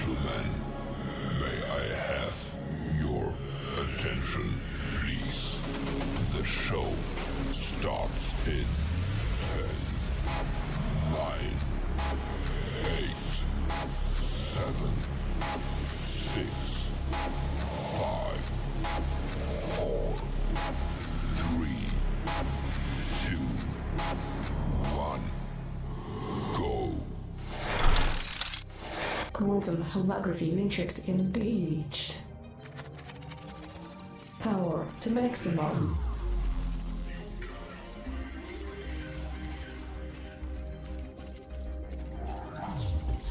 gentlemen, may I have your attention, please? The show starts in 10, 9, 8, 7, 6, 5, 4, 3, 2, 1, go. Quantum holography matrix engaged. Power to maximum.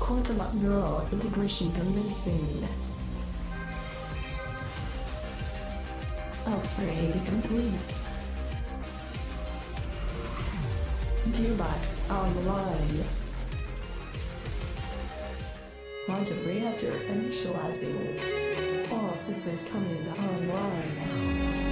Quantum neural integration commencing. Upgrade complete. Gearbox online. Quantum reactor initializing. All systems coming online.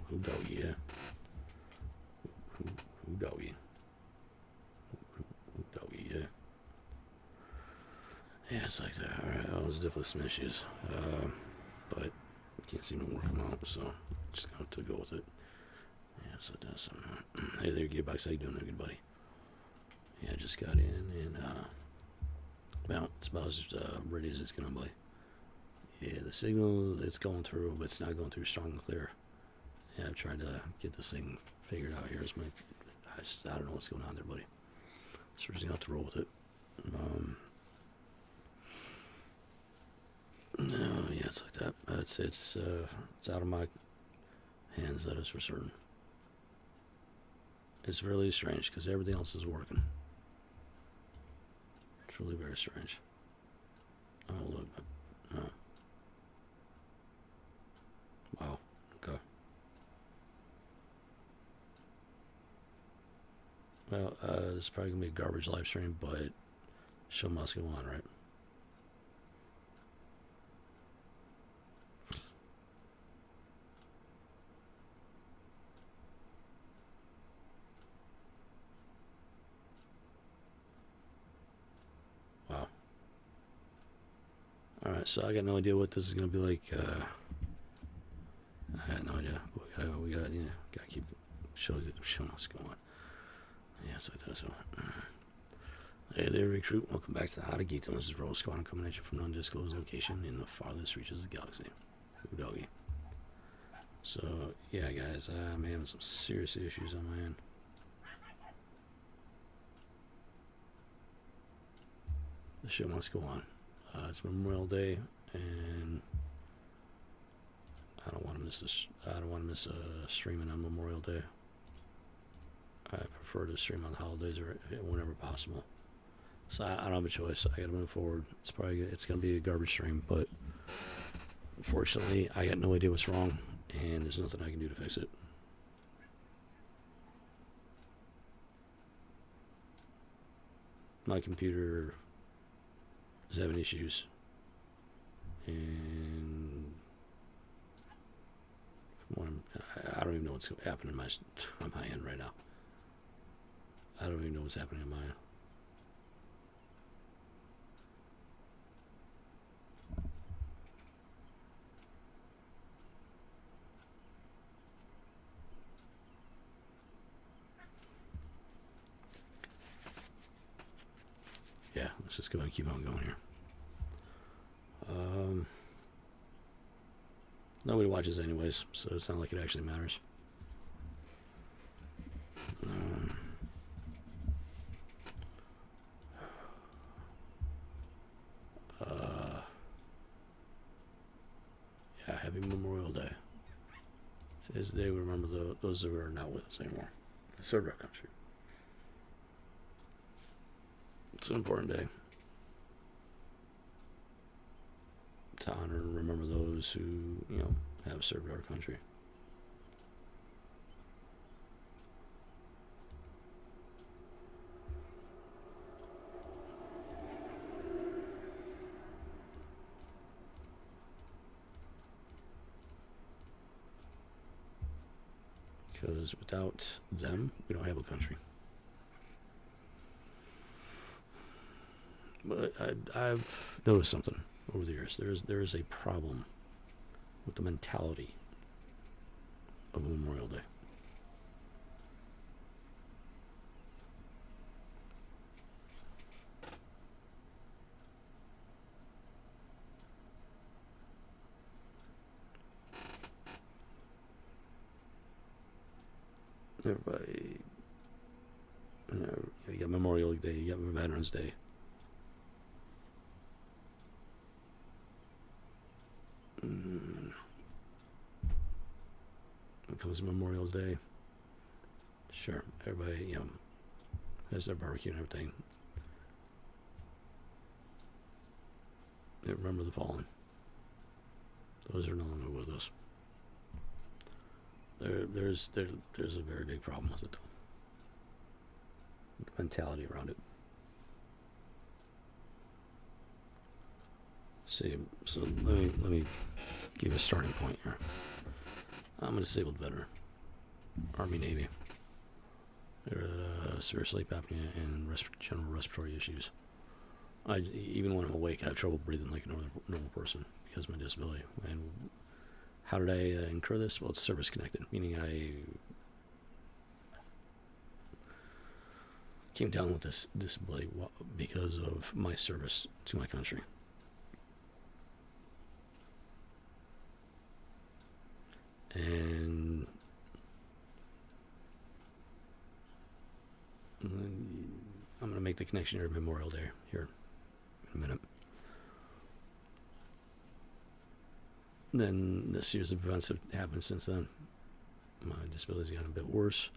Who doggy, yeah. Who doggy? Who doggy, yeah. Yeah, it's like that. Alright, well, there's definitely some issues. But can't seem to work them out, so just going to go with it. Yeah, so that's hey there, Gearbox. How you doing there, good buddy? Yeah, I just got in, and well, it's about as ready as it's gonna be. Yeah, the signal, it's going through, but it's not going through strong and clear. Yeah, I've tried to get this thing figured out here. I don't know what's going on there, buddy. So we're just gonna have to roll with it. No, yeah, it's like that. It's out of my hands, that is for certain. It's really strange because everything else is working. It's really very strange. Oh, look. No. Wow. Okay. Well, this is probably going to be a garbage live stream, but show must go on, right? Wow. Alright, so I got no idea what this is going to be like. I had no idea. We gotta keep showing what's going on. Yeah, it's like that, so. Hey there, recruit. Welcome back to the How to Geek. This is Roll Squad coming at you from an undisclosed location in the farthest reaches of the galaxy. Who doggy? So, yeah, guys, I'm having some serious issues on my end. The show must go on. It's Memorial Day, and I don't want to miss this. I don't want to miss streaming on Memorial Day. I prefer to stream on the holidays or whenever possible. So I don't have a choice. I got to move forward. It's gonna be a garbage stream, but unfortunately, I got no idea what's wrong, and there's nothing I can do to fix it. My computer is having issues, and I don't even know what's happening on my end right now. I don't even know what's happening on my end. Yeah, let's just go ahead and keep on going here. Nobody watches anyways, so it's not like it actually matters. Yeah, happy Memorial Day. Today's the day we remember those that are not with us anymore. They served our country. It's an important day to honor and remember those who, have served our country. Because without them, we don't have a country. But I've noticed something over the years. There is a problem with the mentality of Memorial Day. Everybody, you got Memorial Day, you got Veterans Day. When it comes to Memorial Day, sure, everybody, has their barbecue and everything. They remember the fallen. Those are no longer with us. There's a very big problem with it, though. The mentality around it. See, so let me give a starting point here. I'm a disabled veteran. Army, Navy. Severe sleep apnea and general respiratory issues. Even when I'm awake, I have trouble breathing like a normal person because of my disability. And how did I incur this? Well, it's service connected, meaning I came down with this disability because of my service to my country. And I'm going to make the connection here to Memorial Day here in a minute. Then the series of events have happened since then. My disability's gotten a bit worse.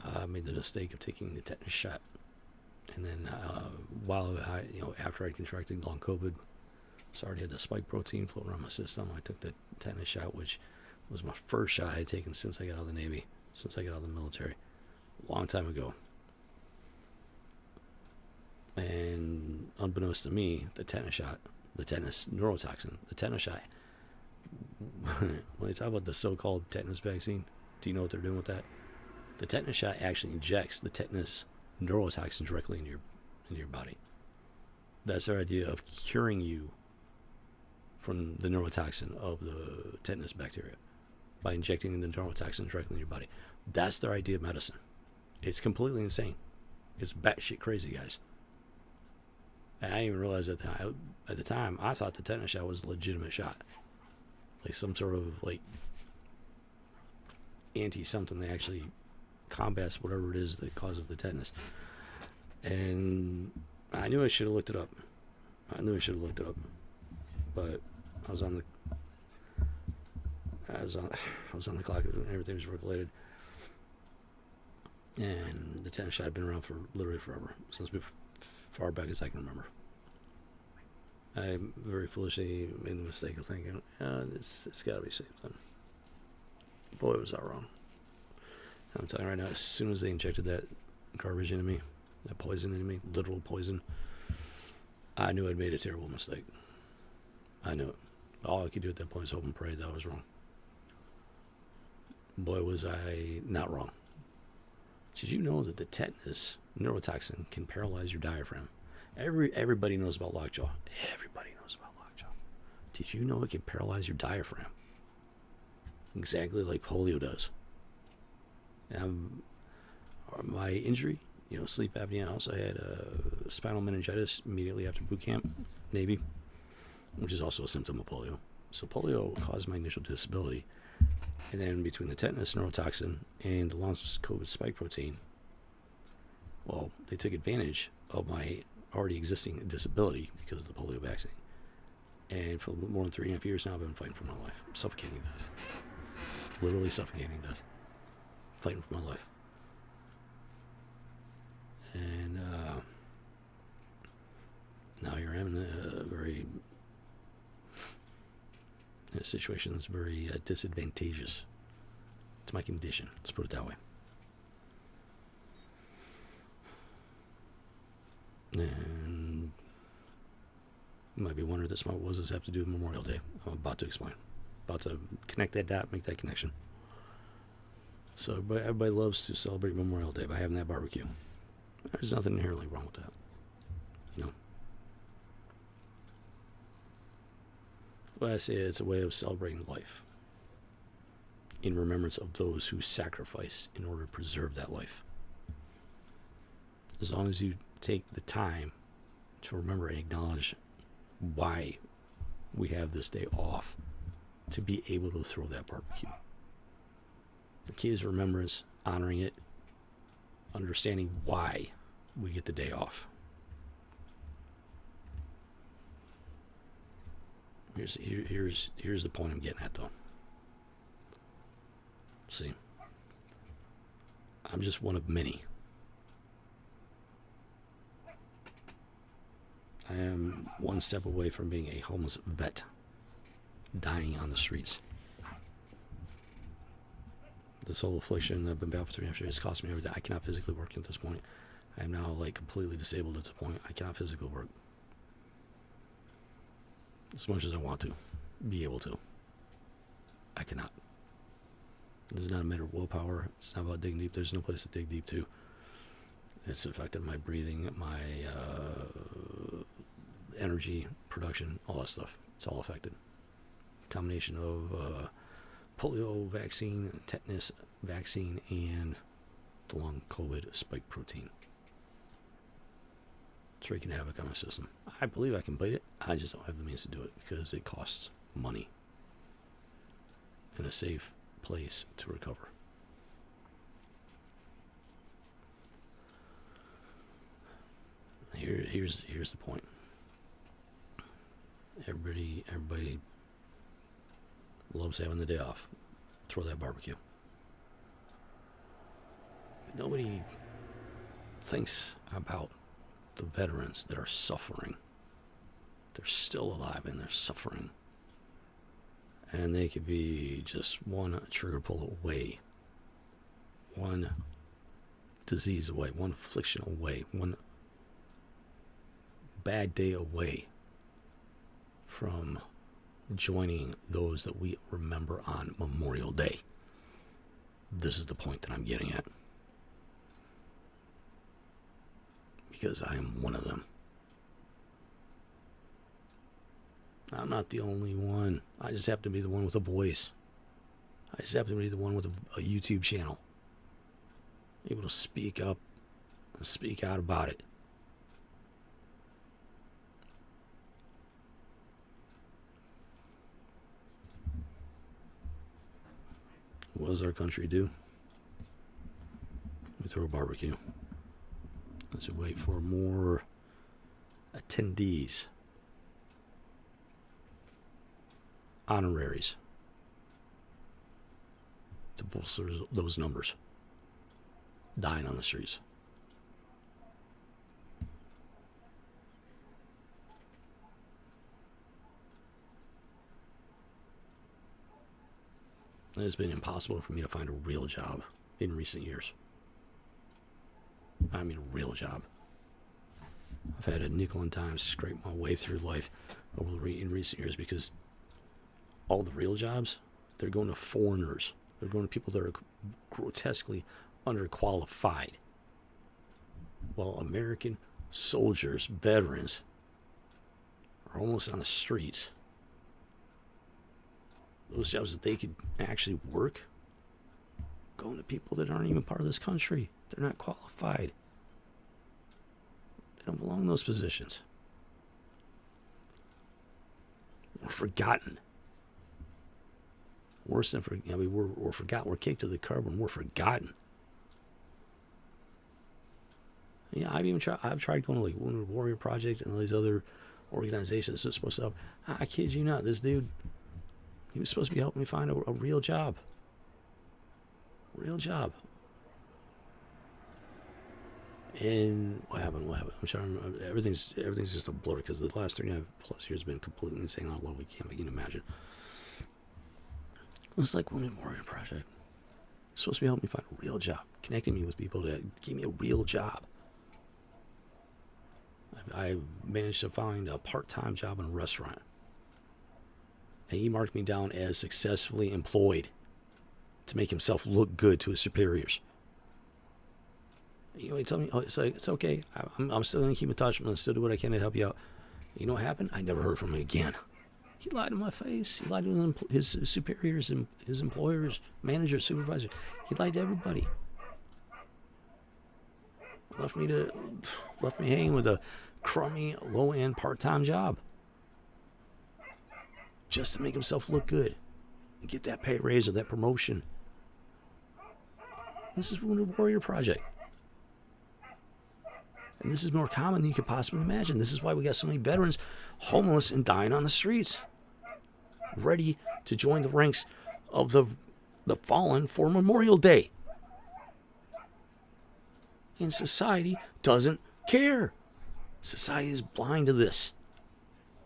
I made the mistake of taking the tetanus shot, and then after I contracted long COVID, so I already had the spike protein floating around my system. I took the tetanus shot, which was my first shot I had taken since I got out of the Navy, since I got out of the military, a long time ago. And unbeknownst to me, the tetanus shot, the tetanus neurotoxin, the tetanus shot, when they talk about the so-called tetanus vaccine, do you know what they're doing with that? The tetanus shot actually injects the tetanus neurotoxin directly into your body. That's their idea of curing you from the neurotoxin of the tetanus bacteria by injecting the neurotoxin directly in your body. That's their idea of medicine. It's completely insane. It's batshit crazy, guys. And I didn't even realize at the time, I thought the tetanus shot was a legitimate shot. Like some sort of like anti-something that actually combats whatever it is that causes the tetanus. And I knew I should have looked it up. But I was on the clock and everything was work-related. And the tetanus shot had been around for literally forever, since far back as I can remember. I very foolishly made the mistake of thinking, it's got to be safe then. Boy, was I wrong. I'm telling you right now, as soon as they injected that garbage into me, that poison into me, literal poison, I knew I'd made a terrible mistake. I knew it. All I could do at that point was hope and pray that I was wrong. Boy, was I not wrong. Did you know that the tetanus neurotoxin can paralyze your diaphragm? Everybody knows about lockjaw. Everybody knows about lockjaw. Did you know it can paralyze your diaphragm? Exactly like polio does. My injury, sleep apnea. I also had spinal meningitis immediately after boot camp, Navy, which is also a symptom of polio. So polio caused my initial disability. And then between the tetanus neurotoxin and the long COVID spike protein, well, they took advantage of my already existing disability because of the polio vaccine. And for more than 3.5 years now, I've been fighting for my life. Suffocating death. Literally suffocating death. Fighting for my life. And now here I am in a situation that's very disadvantageous to my condition. Let's put it that way. And you might be wondering what does this have to do with Memorial Day? I'm about to explain. About to connect that dot, make that connection. So everybody loves to celebrate Memorial Day by having that barbecue. There's nothing inherently wrong with that. Well, I say it's a way of celebrating life in remembrance of those who sacrificed in order to preserve that life. As long as you take the time to remember and acknowledge why we have this day off, to be able to throw that barbecue. The key is remembrance, honoring it, understanding why we get the day off. Here's the point I'm getting at, though. See, I'm just one of many. I am one step away from being a homeless vet, dying on the streets. This whole affliction that I've been battling for 3.5 years has cost me everything. I cannot physically work at this point. I am now completely disabled at this point. I cannot physically work. As much as I want to, be able to. I cannot. This is not a matter of willpower. It's not about digging deep. There's no place to dig deep to. It's affected my breathing, my energy production, all that stuff. It's all affected. Combination of polio vaccine, tetanus vaccine, and the long COVID spike protein. It's wreaking havoc on my system. I believe I can beat it. I just don't have the means to do it because it costs money and a safe place to recover. Here's the point. Everybody loves having the day off. Throw that barbecue. But nobody thinks about the veterans that are suffering. They're still alive and they're suffering. And they could be just one trigger pull away. One disease away. One affliction away. One bad day away from joining those that we remember on Memorial Day. This is the point that I'm getting at. Because I am one of them. I'm not the only one. I just happen to be the one with a voice. I just happen to be the one with a YouTube channel. Able to speak up and speak out about it. What does our country do? We throw a barbecue. Let's wait for more attendees. Honoraries. To bolster those numbers. Dying on the streets. It's been impossible for me to find a real job in recent years. I mean, a real job. I've had a nickel and dime scrape my way through life in recent years because all the real jobs, they're going to foreigners. They're going to people that are grotesquely underqualified. While American soldiers, veterans, are almost on the streets. Those jobs that they could actually work, going to people that aren't even part of this country. They're not qualified. They don't belong in those positions. We're forgotten. Worse than we're forgotten. We're kicked to the curb and we're forgotten. Yeah, I've tried going to like Wounded Warrior Project and all these other organizations that's supposed to help. I kid you not, this dude, he was supposed to be helping me find a real job. Real job. And what happened? I'm trying to remember. Everything's just a blur because the last 39 plus years have been completely insane on a level we can't begin to imagine. It's like Wounded Warrior Project. It's supposed to be helping me find a real job, connecting me with people that give me a real job. I managed to find a part-time job in a restaurant. And he marked me down as successfully employed to make himself look good to his superiors. You know, he told me, it's okay. I'm still going to keep in touch. I'm going to still do what I can to help you out. You know what happened? I never heard from him again. He lied to my face. He lied to his superiors, and his employers, managers, supervisors. He lied to everybody. Left me hanging with a crummy, low-end part-time job. Just to make himself look good. And get that pay raise or that promotion. This is Wounded Warrior Project. And this is more common than you could possibly imagine. This is why we got so many veterans homeless and dying on the streets. Ready to join the ranks of the fallen for Memorial Day. And society doesn't care. Society is blind to this.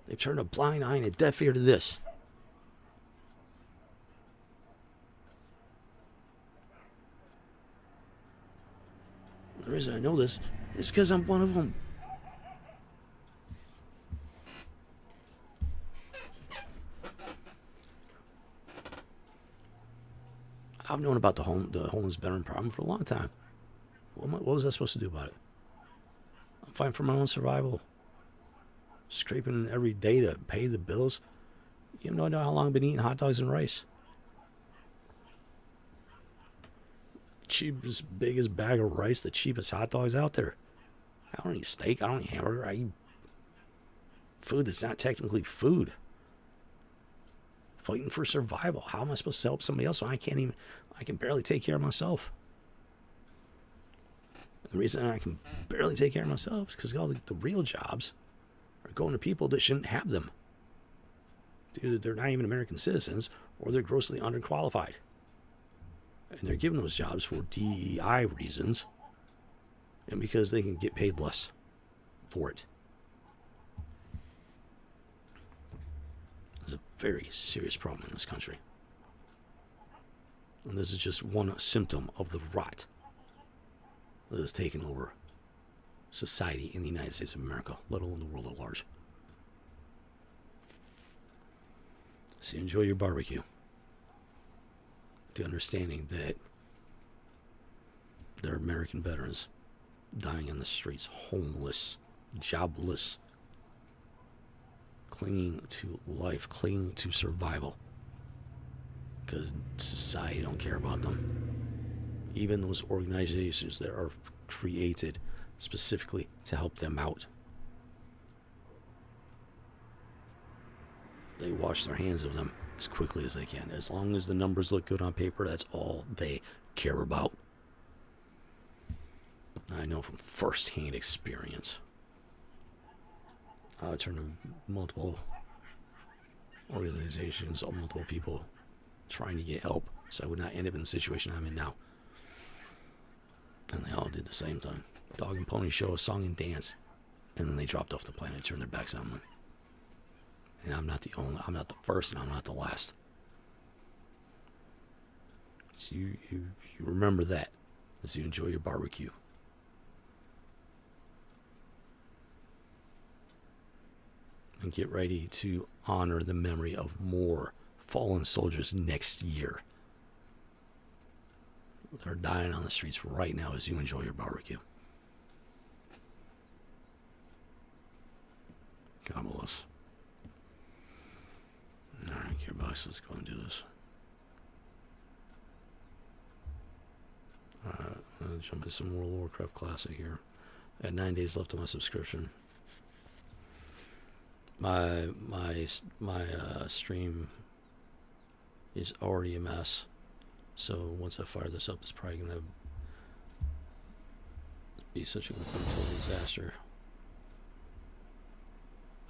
They've turned a blind eye and a deaf ear to this. The reason I know this is because I'm one of them. I've known about the homeless veteran problem for a long time. What was I supposed to do about it? I'm fighting for my own survival. Scraping every day to pay the bills. You have no idea how long I've been eating hot dogs and rice. Cheapest, biggest bag of rice, the cheapest hot dogs out there. I don't eat steak, I don't eat hamburger, I eat food that's not technically food. Fighting for survival. How am I supposed to help somebody else when I can barely take care of myself? And the reason I can barely take care of myself is because all the real jobs are going to people that shouldn't have them. Either they're not even American citizens, or they're grossly underqualified. And they're given those jobs for DEI reasons, and because they can get paid less for it. There's a very serious problem in this country. And this is just one symptom of the rot that has taken over society in the United States of America, let alone the world at large. So enjoy your barbecue. The understanding that there are American veterans dying in the streets, homeless, jobless, clinging to life, clinging to survival, because society don't care about them. Even those organizations that are created specifically to help them out, they wash their hands of them as quickly as they can. As long as the numbers look good on paper, that's all they care about. I know from first-hand experience. I turned to multiple organizations, multiple people trying to get help, so I would not end up in the situation I'm in now. And they all did the same thing. Dog and pony show, a song and dance, and then they dropped off the planet and turned their backs on me. And I'm not the first, and I'm not the last. So you remember that as you enjoy your barbecue. And get ready to honor the memory of more fallen soldiers next year. They're dying on the streets right now as you enjoy your barbecue. God bless. Alright, Gearbox, let's go and do this. Alright, I'm going to jump into some World of Warcraft Classic here. I had 9 days left on my subscription. My stream is already a mess. So once I fire this up, it's probably going to be such a complete total disaster.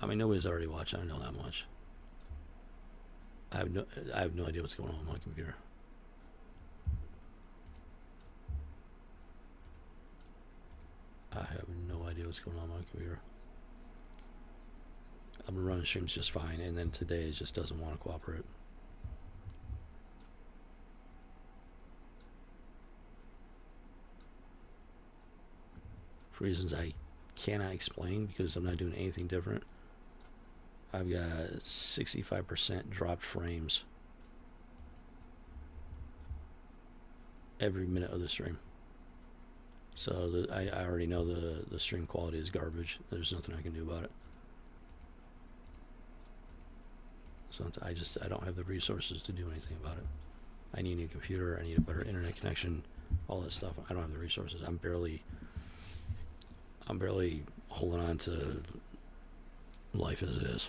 I mean, nobody's already watched. I know that much. I have no idea what's going on my computer. I have no idea what's going on my computer. I've been running streams just fine, and then today it just doesn't want to cooperate. For reasons I cannot explain, because I'm not doing anything different. I've got 65% dropped frames every minute of the stream. So I already know the stream quality is garbage. There's nothing I can do about it. So I don't have the resources to do anything about it. I need a new computer. I need a better internet connection. All that stuff. I don't have the resources. I'm barely holding on to life as it is.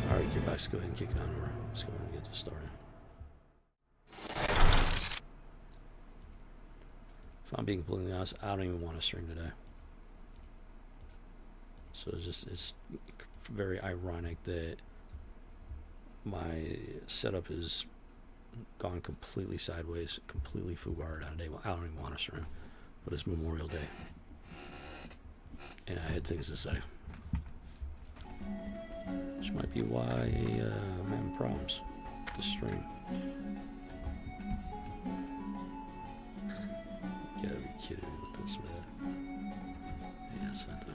Alright, get back. Let's go ahead and kick it on over. Let's go ahead and get this started. If I'm being completely honest, I don't even want to stream today. So it's very ironic that my setup has gone completely sideways, completely foobarred out of day. Well, I don't even want to stream, but it's Memorial Day, and I had things to say, which might be why I'm having problems with the stream. You gotta be kidding me with this, man. Yeah, Set that.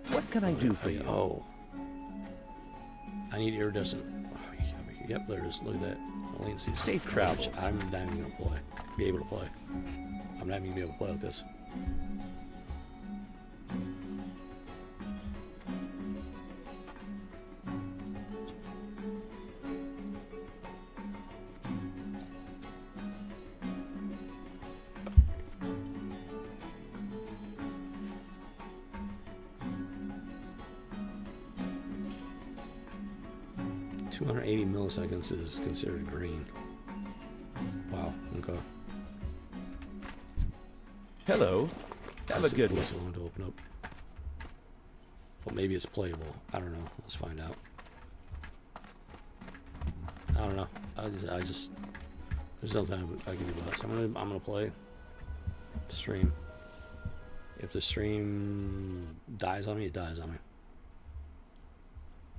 What can I do for you? Oh. I need iridescent. Oh, yep, there it is. Look at that. Latency. Safe travel. I'm not even going to play. Be able to play. I'm not even going to be able to play with this. Milliseconds is considered green. Wow. Okay. Hello. Have a good one. So long to open up. Well, maybe it's playable. I don't know. Let's find out. I don't know. I just there's nothing I can do about it. So I'm gonna play. Stream. If the stream dies on me, it dies on me.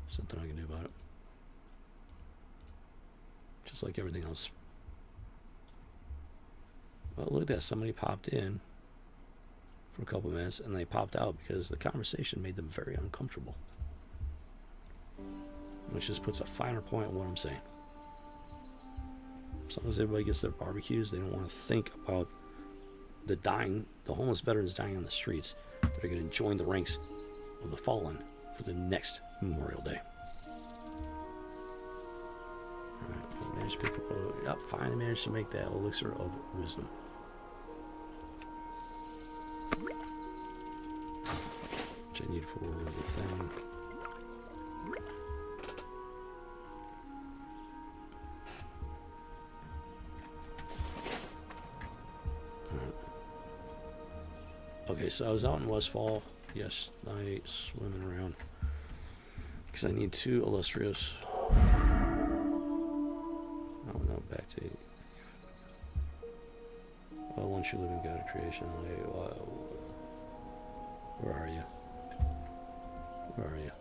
Something I can do about it. Just like everything else. Well, look at that. Somebody popped in for a couple of minutes and they popped out because the conversation made them very uncomfortable. Which just puts a finer point on what I'm saying. As long as everybody gets their barbecues, they don't want to think about the homeless veterans dying on the streets that are going to join the ranks of the fallen for the next Memorial Day. Alright, managed to pick up yep, finally managed to make that elixir of wisdom. Which I need for the thing. Alright. Okay, so I was out in Westfall night swimming around. Because I need 2 illustrious. Back to well, once you live in God of creation, like, where are you? Where are you?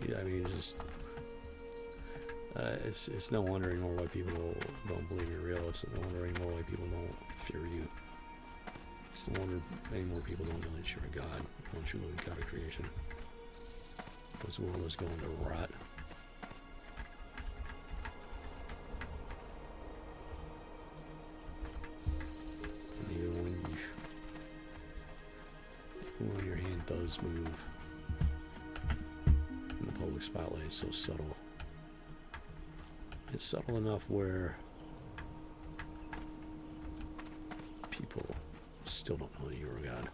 Dude, I mean, just it's no wonder anymore why people don't believe you're real. It's no wonder anymore why people don't fear you. It's no wonder anymore people don't know that you're a God once you live in God of creation. This world is going to rot. When your hand does move in the public spotlight, it's so subtle. It's subtle enough where people still don't know that you're a God.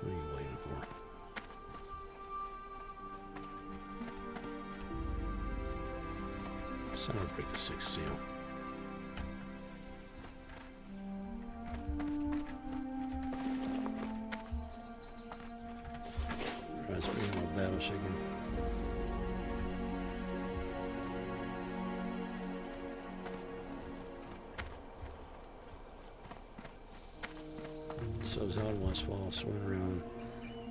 What are you waiting for? So I'm gonna break the 6th seal. Alright, let's bring in my battle shaking. So I was out in Westfall, swimming around,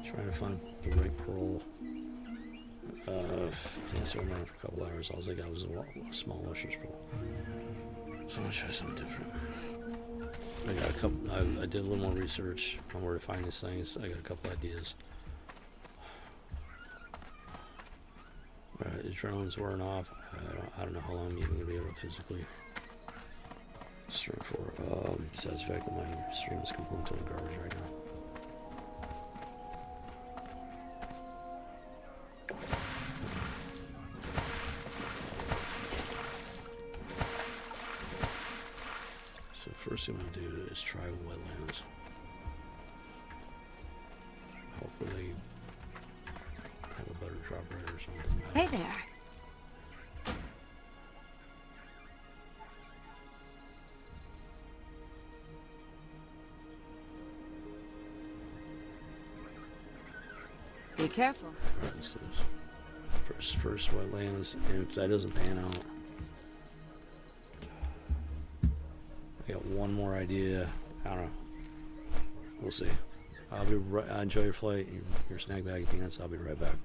trying to find the right parole. I swam around for a couple hours. All I was a small oysters parole. So I'm gonna try something different. I got a couple. I did a little more research on where to find these things. I got a couple ideas. Alright, the drone's wearing off. I don't know how long I'm even gonna be able to physically stream for. Besides the fact that my stream is completely garbage right now. So first thing I'm gonna do is try wetlands. Hopefully they have a better drop rate or something. Hey there. Be careful. Alright, so first wetlands, and if that doesn't pan out, I got one more idea. I don't know. We'll see. I'll be right. Enjoy your flight. Your snack bag of peanuts. I'll be right back.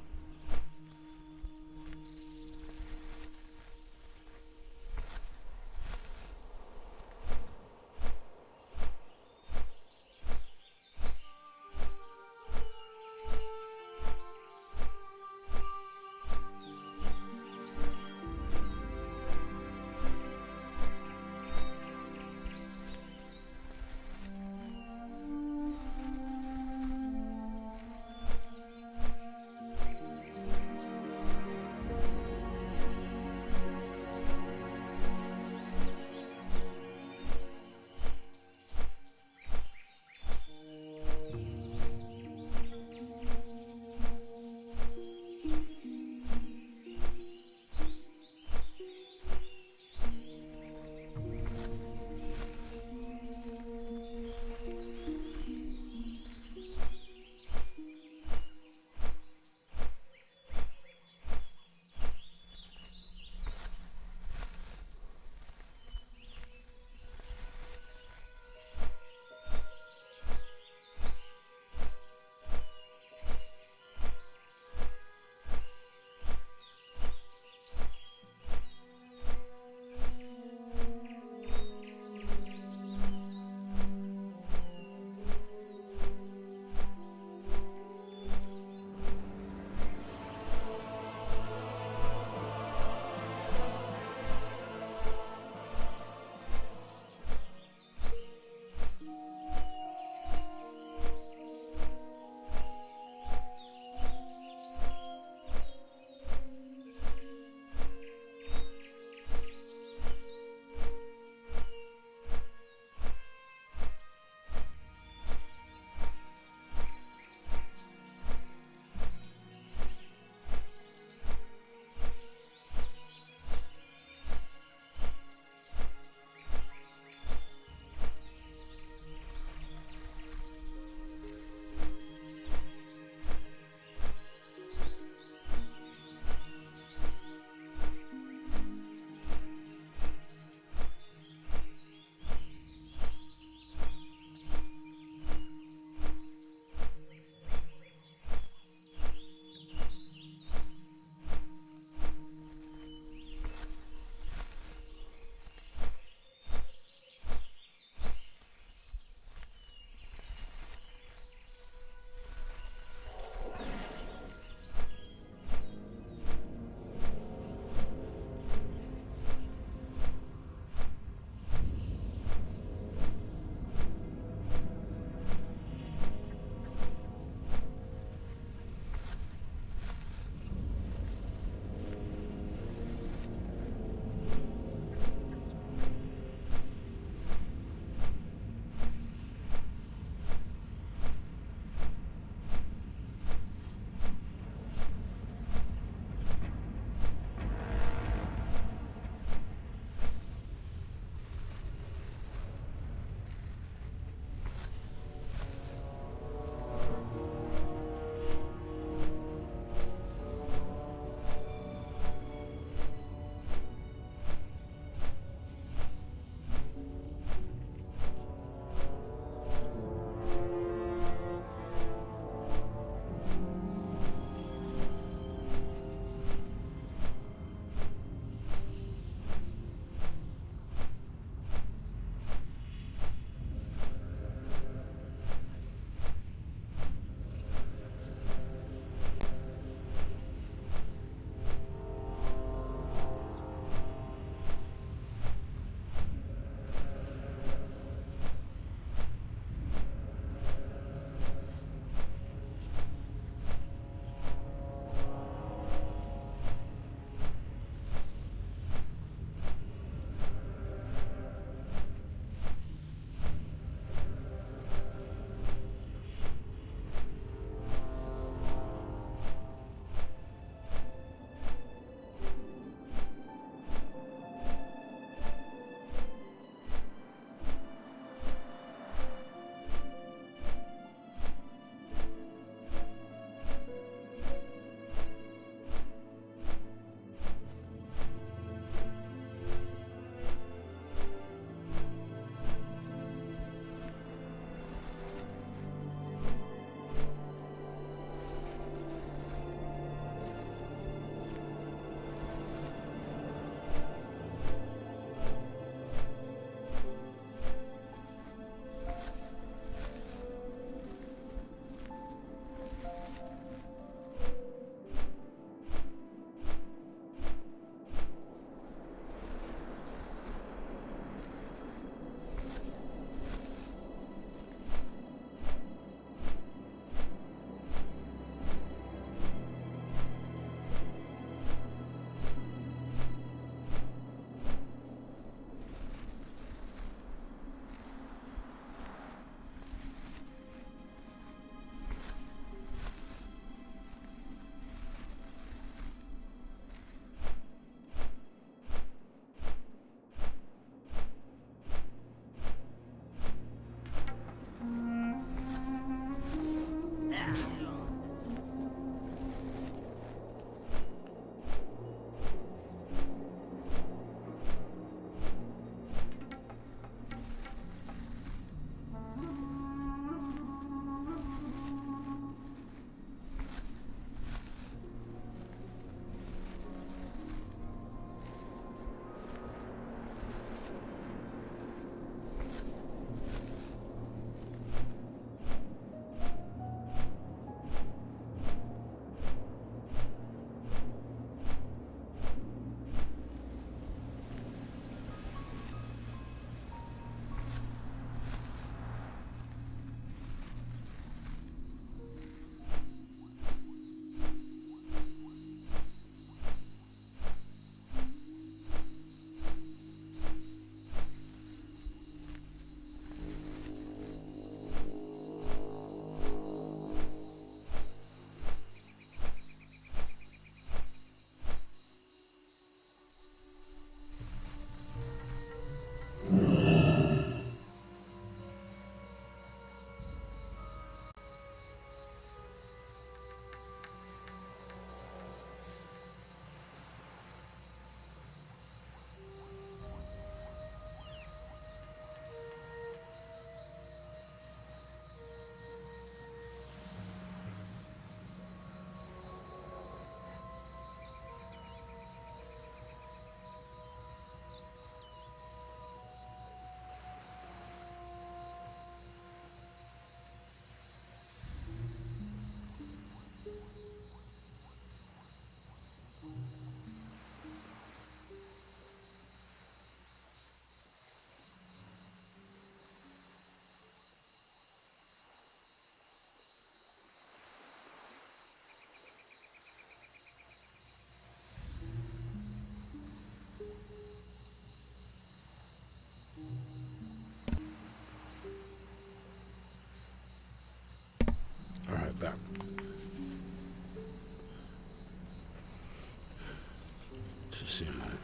see a moment.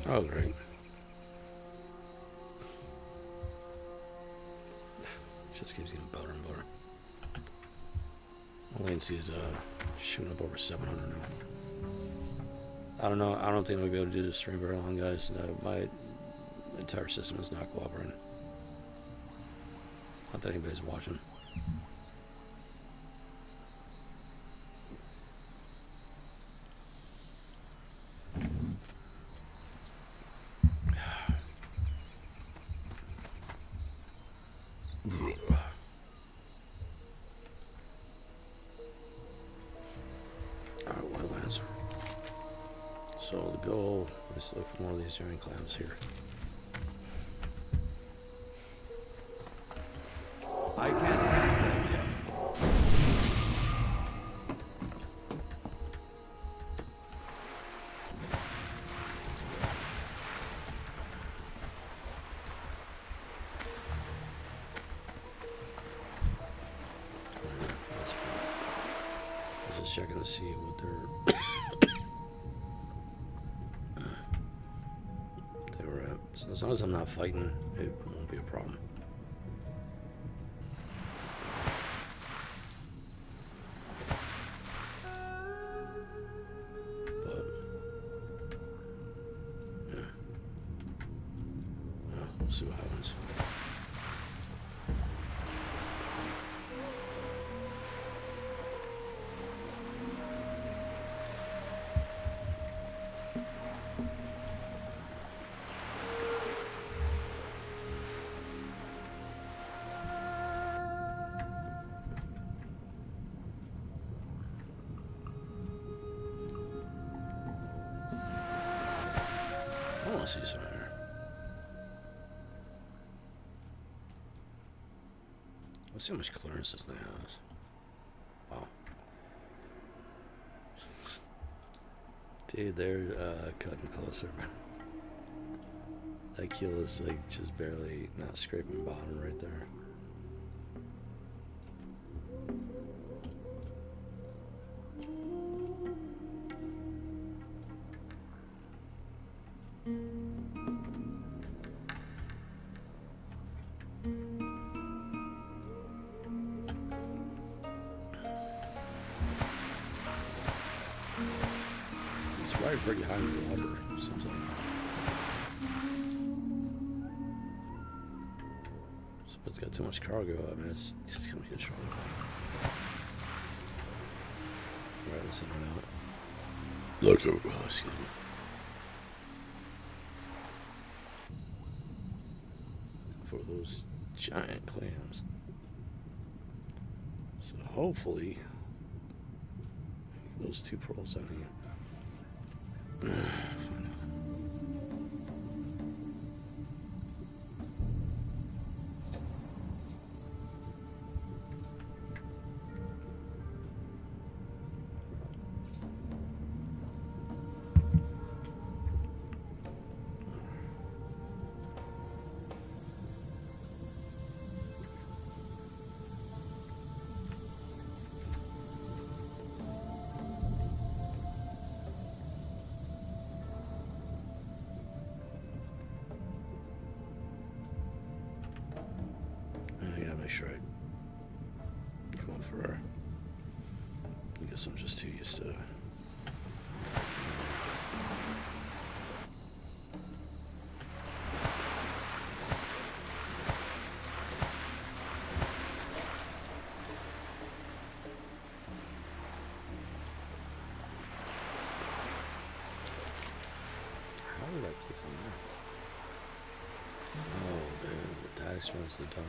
Oh, great. Just keeps getting better and better. My latency is shooting up over 700 now. I don't know. I don't think we'll be able to do this stream very long, guys. My entire system is not cooperating. Not that anybody's watching. So the goal is to look for more of these giant clams here. I can't catch them yet. I was just checking to see what they're So as long as I'm not fighting, it won't be a problem. But yeah, we'll see what happens. I want to see something here. Let's see how much clearance this thing has. Wow. Dude, they're cutting closer. That kill is like just barely not scraping bottom right there. Right behind the water, seems like. So if it's got too much cargo, I mean, it's just gonna be in trouble. Alright, let's send it out. Look, oh, excuse me. For those giant clams. So hopefully, those 2 pearls out here. Make sure I come up for her. I guess I'm just too used to how did I keep on that? Oh, dude. expensive done.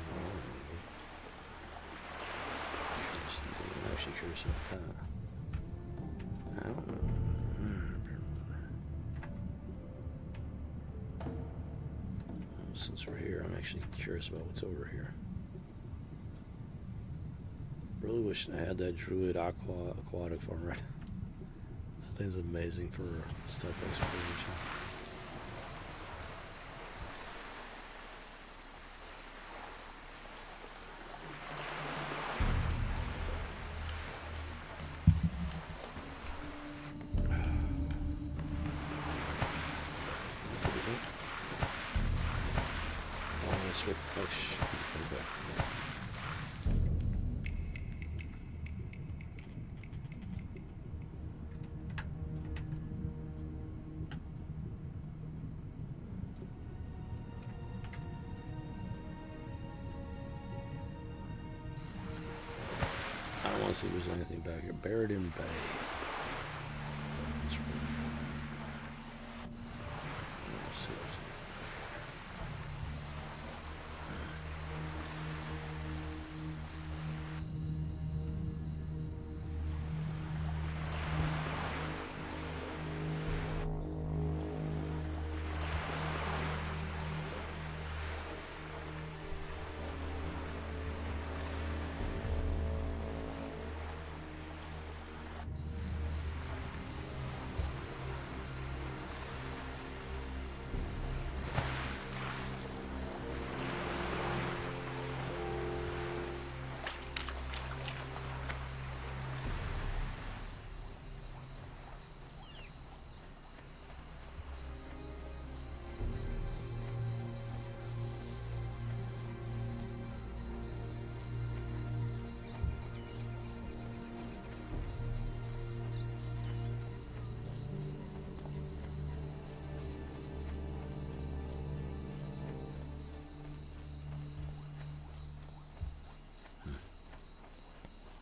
I'm actually curious about that. I don't know. Since we're here, I'm actually curious about what's over here. Really wish I had that druid aquatic form right. I think it's amazing for this type of exploration. See if there's anything back here. Buried in Bay.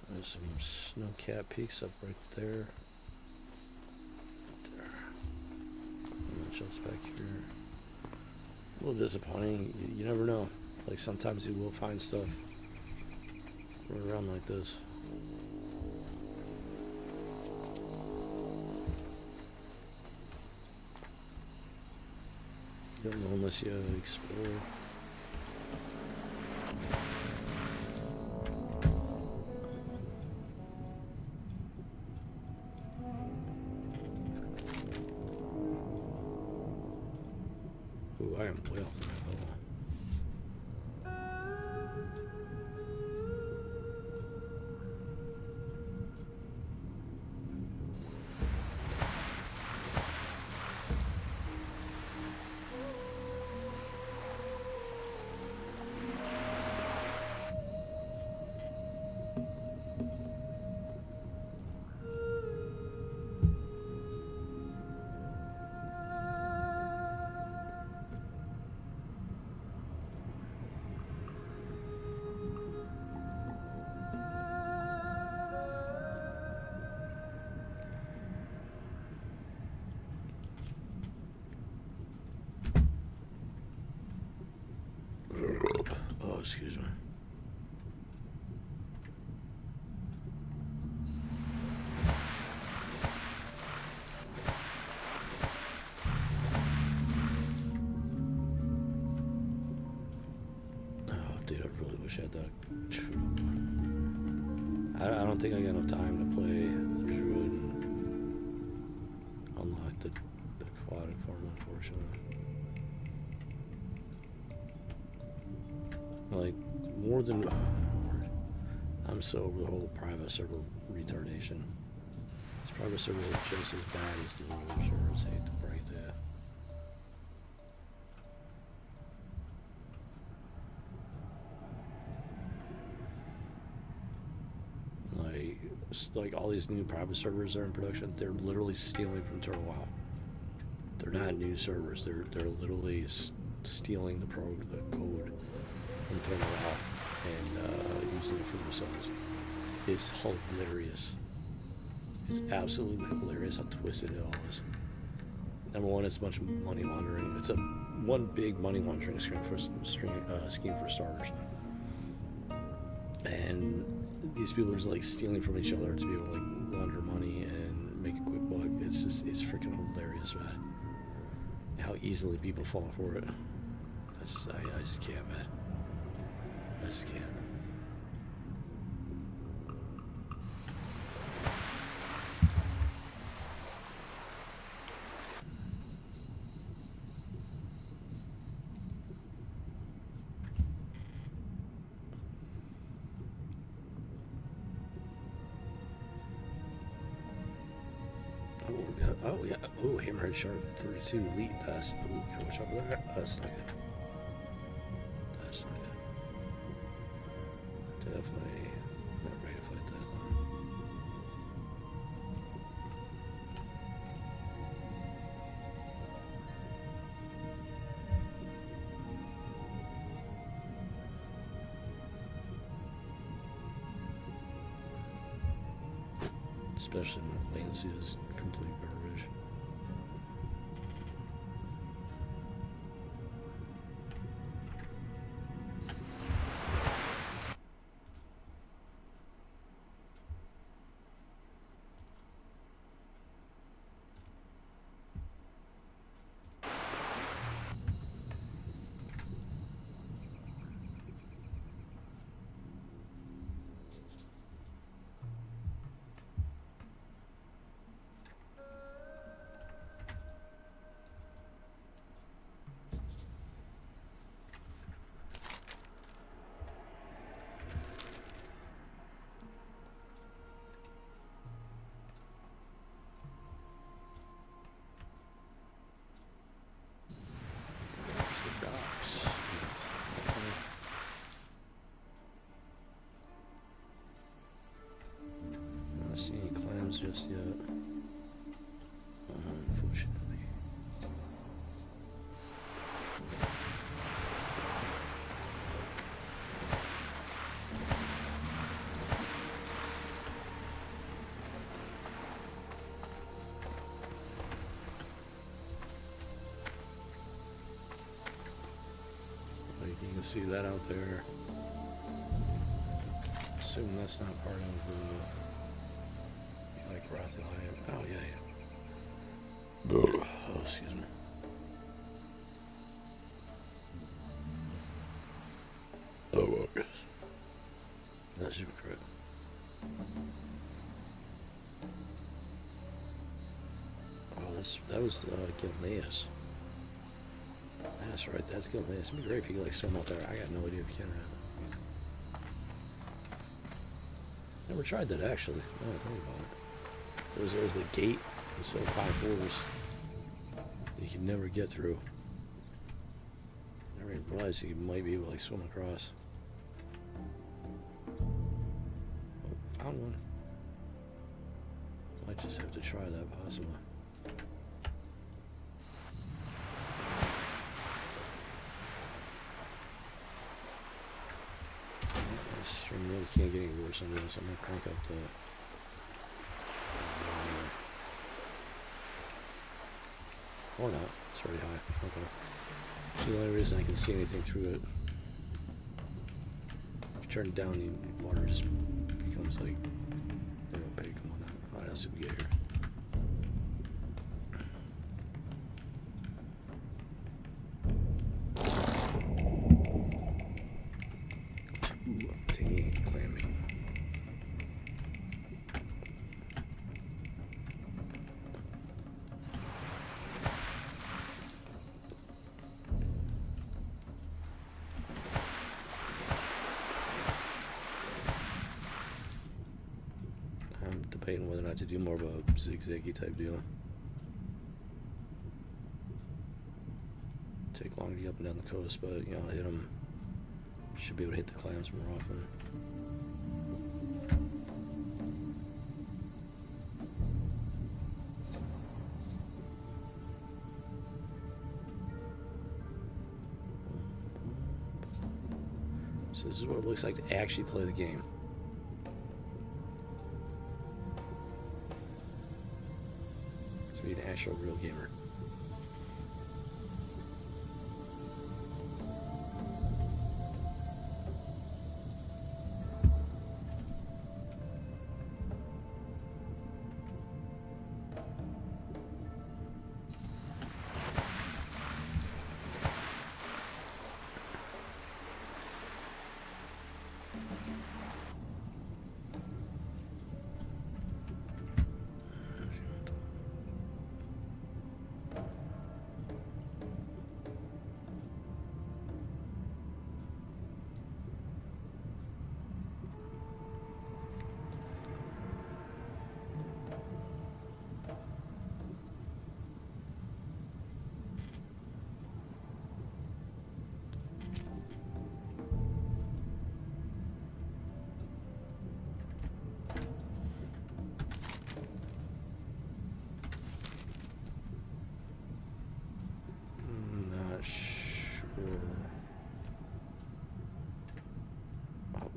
There's some snow-capped peaks up right there. Not much else back here. A little disappointing. You never know. Like sometimes you will find stuff around like this. You don't know unless you explore. Ooh, I am way off the map. Oh, excuse me. Oh, dude, I really wish I had that. I don't think I got enough time to play the druid and unlock the aquatic form, unfortunately. Like, more than... I'm so over the whole private server retardation. This private server is just as bad as the other servers. I hate to break that. Like all these new private servers that are in production, they're literally stealing from Turtle WoW. They're not new servers. They're literally stealing the code from Turtle WoW and using it for themselves. It's hilarious. It's absolutely hilarious how twisted it all is. Number one, it's a bunch of money laundering. It's a one big money laundering scheme for starters. And these people are just like stealing from each other to be able to like launder money and make a quick buck. It's freaking hilarious, man. How easily people fall for it. I just can't, man. I just can't. Oh, yeah. Oh, Hammerhead Shark 32 Elite Dust. Oh, gotta watch out for that. That's not good. That's not good. Definitely not ready to fight that though. Especially when latency is complete garbage. See any clams just yet, unfortunately. Like you can see that out there. Assuming that's not part of the like Wrath of Lion. Oh yeah, yeah. Oh, excuse me. Oh, okay. That should be correct. Oh, that was Gilneas. That's right. That's Gilneas. It'd be great if you could like swim out there. I got no idea if you can or not. Never tried that actually. Oh, think about it. There was the gate instead of 5 floors. You could never get through. Never even realized you might be able to like swim across. Oh, found one. Might just have to try that possibly. This stream really can't get any worse than this. I'm gonna crank up the or not. It's already high. Okay. It's the only reason I can see anything through it. If you turn it down, the water just becomes like very opaque and whatnot. Alright, let's see what we get here. Dang, clamming. Debating whether or not to do more of a zigzaggy type deal. Take long to get up and down the coast, but you know, hit them. Should be able to hit the clams more often. So this is what it looks like to actually play the game. To be an actual real gamer.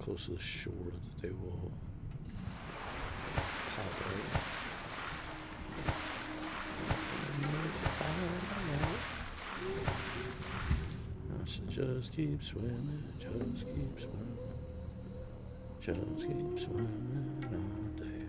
close to the shore that they will pop out. So just keep swimming, just keep swimming, just keep swimming all day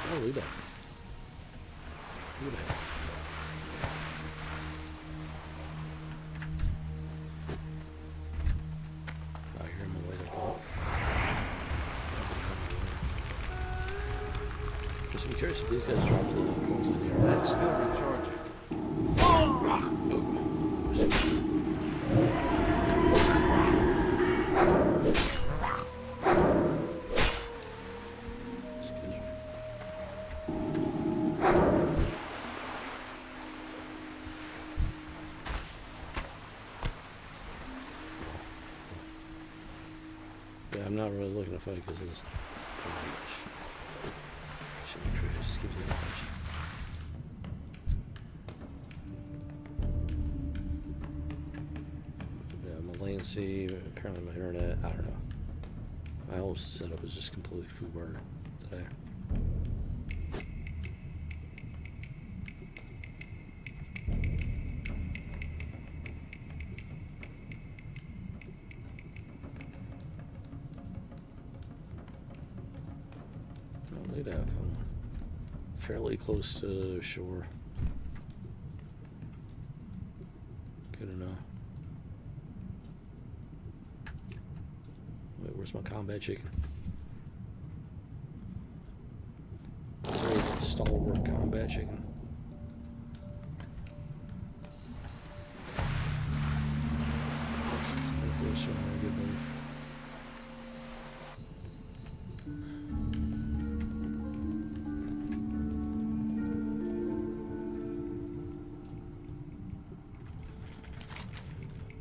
Oh, look at that. Look at that. I hear him away the boat. Just I'm curious if these guys drop the balls in here. That's still recharging. I'm not really looking to fight because of this. Should be crazy. Just keep doing that. Yeah, my latency, apparently my internet, I don't know. My whole setup is just completely foobarred today. I'm fairly close to shore. Good enough. Wait, where's my combat chicken? Great stalwart combat chicken. Good buddy.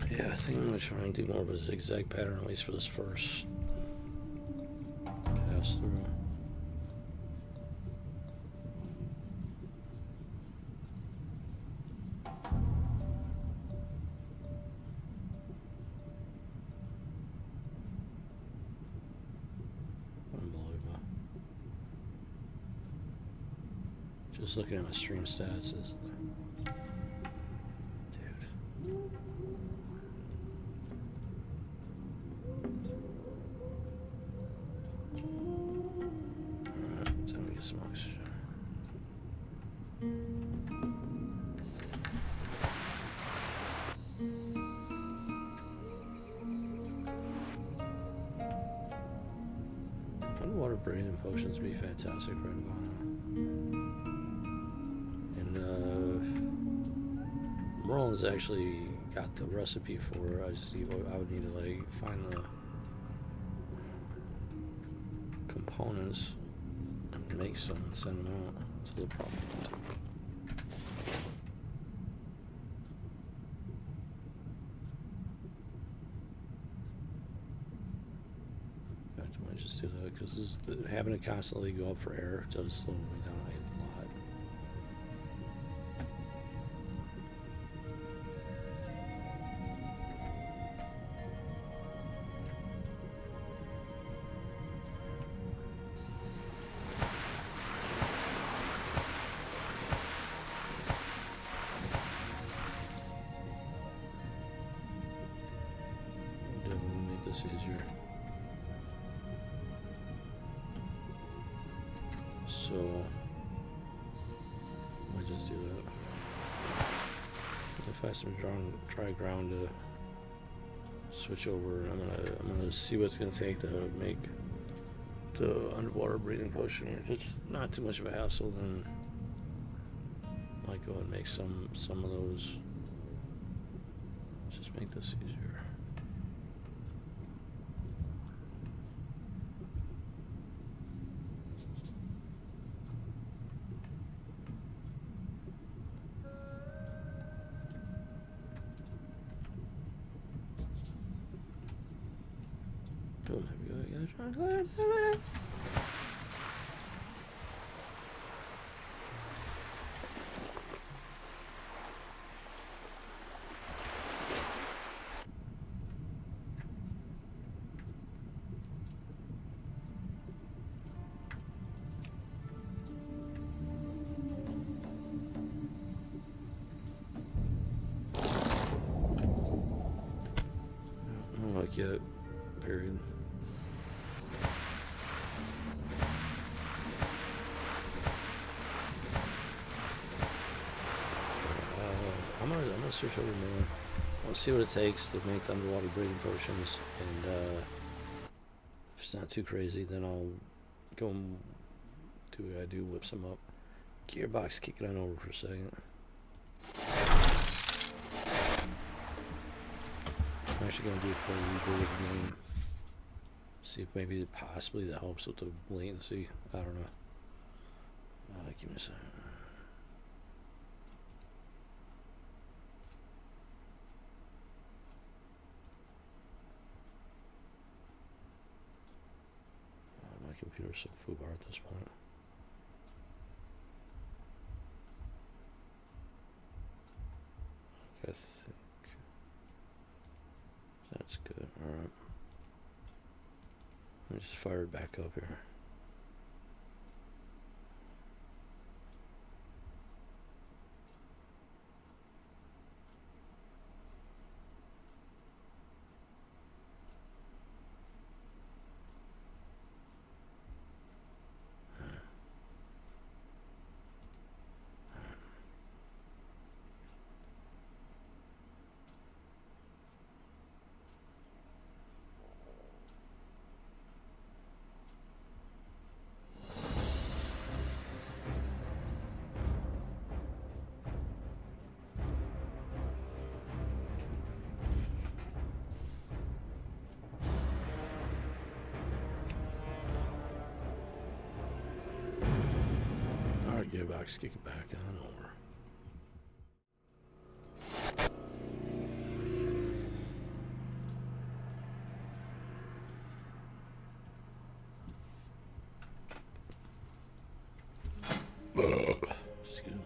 Yeah, I think I'm going to try and do more of a zigzag pattern, at least for this first pass through. Unbelievable. Just looking at my stream stats is... some oxygen. Underwater breathing potions would be fantastic right about now. And Merlin's actually got the recipe for it. I would need to like find the components. Make some and send them out to the problem. I might just do that because having it constantly go up for air does slow me down a lot. this easier. So I just do that. If I have some dry ground to switch over, I'm gonna see what it's gonna take to make the underwater breathing potion. If it's not too much of a hassle, then I might go and make some of those. Just make this easier. Boom, there we go. You gotta try and climb. I don't like yet. Period. I'm gonna switch over more. I'll see what it takes to make the underwater breathing potions, and if it's not too crazy, then I'll go and do what I do, whip some up. Gearbox, kick it on over for a second. I'm actually gonna do it for a reboot of the game. See if maybe possibly that helps with the latency. I don't know. Give me a second. My computer's so foobar at this point. I think that's good. Alright. Let me just fire it back up here. Gearbox, kick it back on over. Excuse me.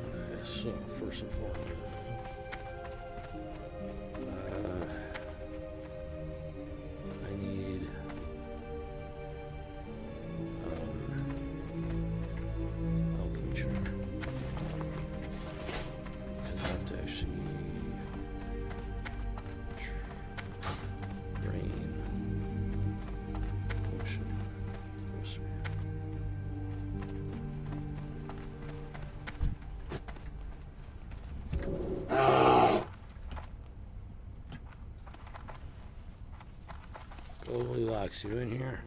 Okay, so first and foremost, I need sure. Because I have to actually drain potion. Goldilocks, you in here?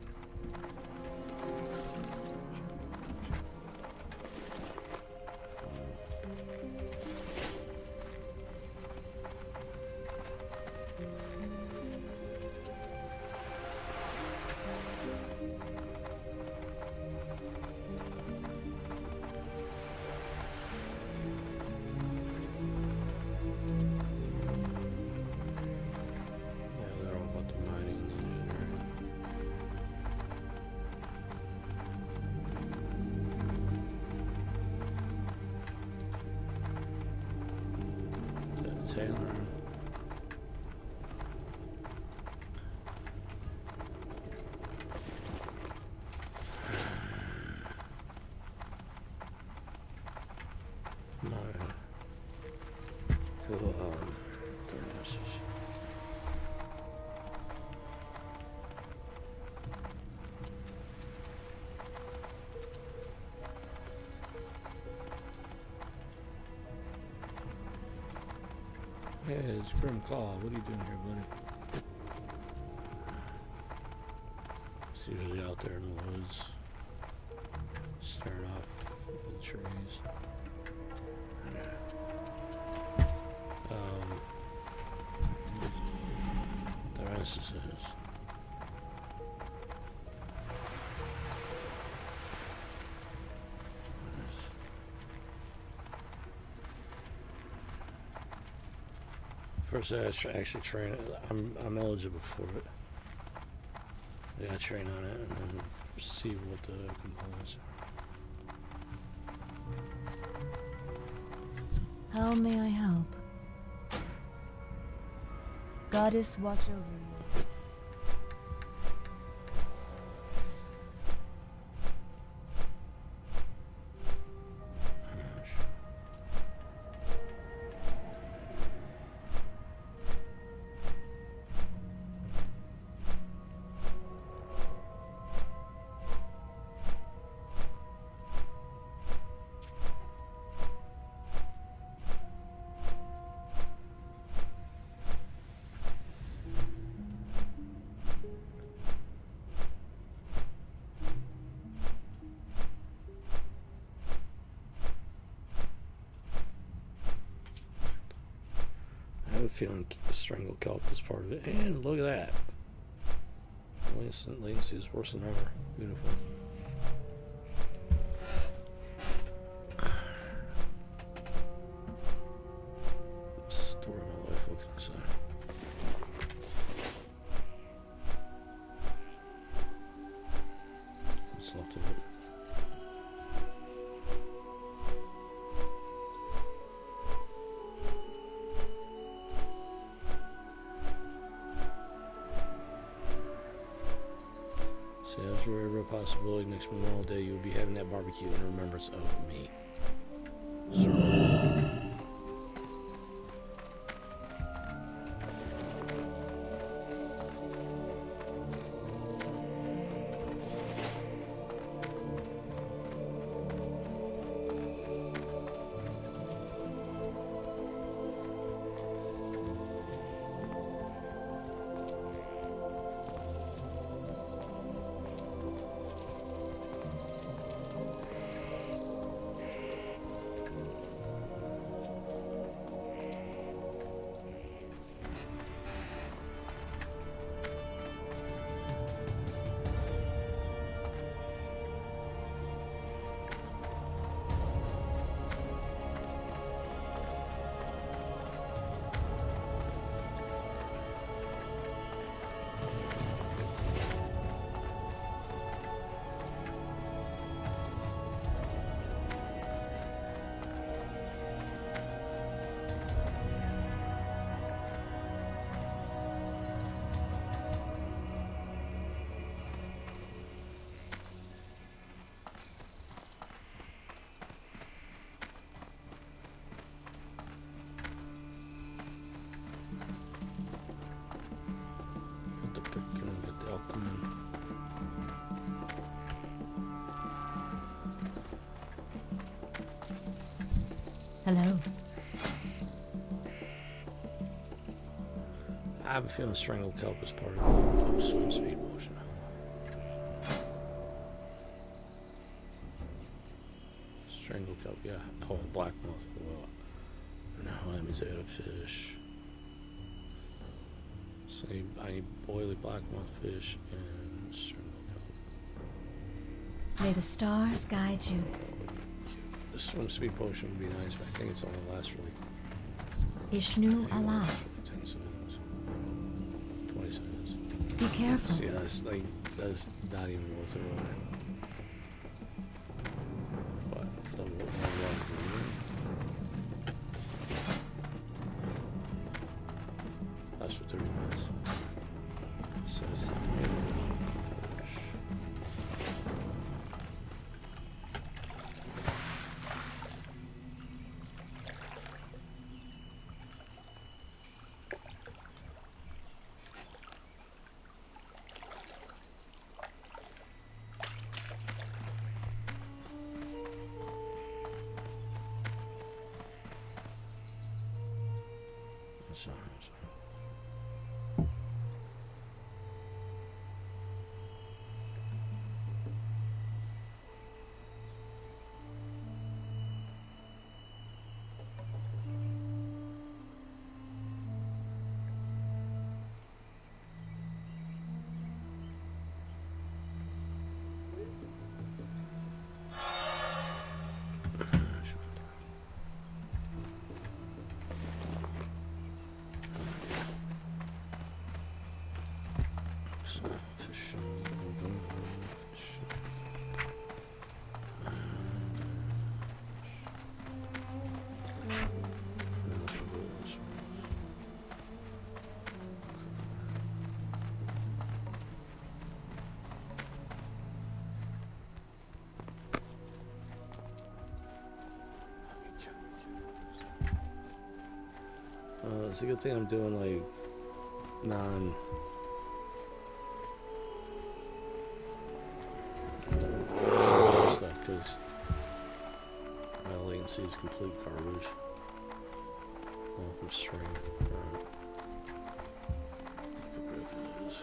Hey, it's Grim Claw. What are you doing here, buddy? It's usually out there in the woods, staring off the trees. The rest is first, I actually train it. I'm eligible for it. I gotta train on it and then see what the components are. How may I help? Goddess, watch over you. I have a feeling strangle kelp is part of it. And look at that. Latency is worse than ever. Beautiful. Story of my life, what can I say? What's left of it? There's a real possibility next Memorial Day you will be having that barbecue in remembrance of me. Hello. I have a feeling strangle kelp is part of the swim speed motion. Strangle kelp, yeah. Oh, black moth. Well, no, that means I got a fish. So I need boily black moth fish and strangle kelp. May the stars guide you. The swim speed potion would be nice, but I think it's only lasts for like Ishnu Allah. 10 seconds. 20 seconds. Be careful. See, that's like, that's not even worth it, really. But the that's for 30 minutes. So it's time for me to push. So. It's a good thing I'm doing like non stuff because my latency is complete garbage. Welcome stream. Alright. It is.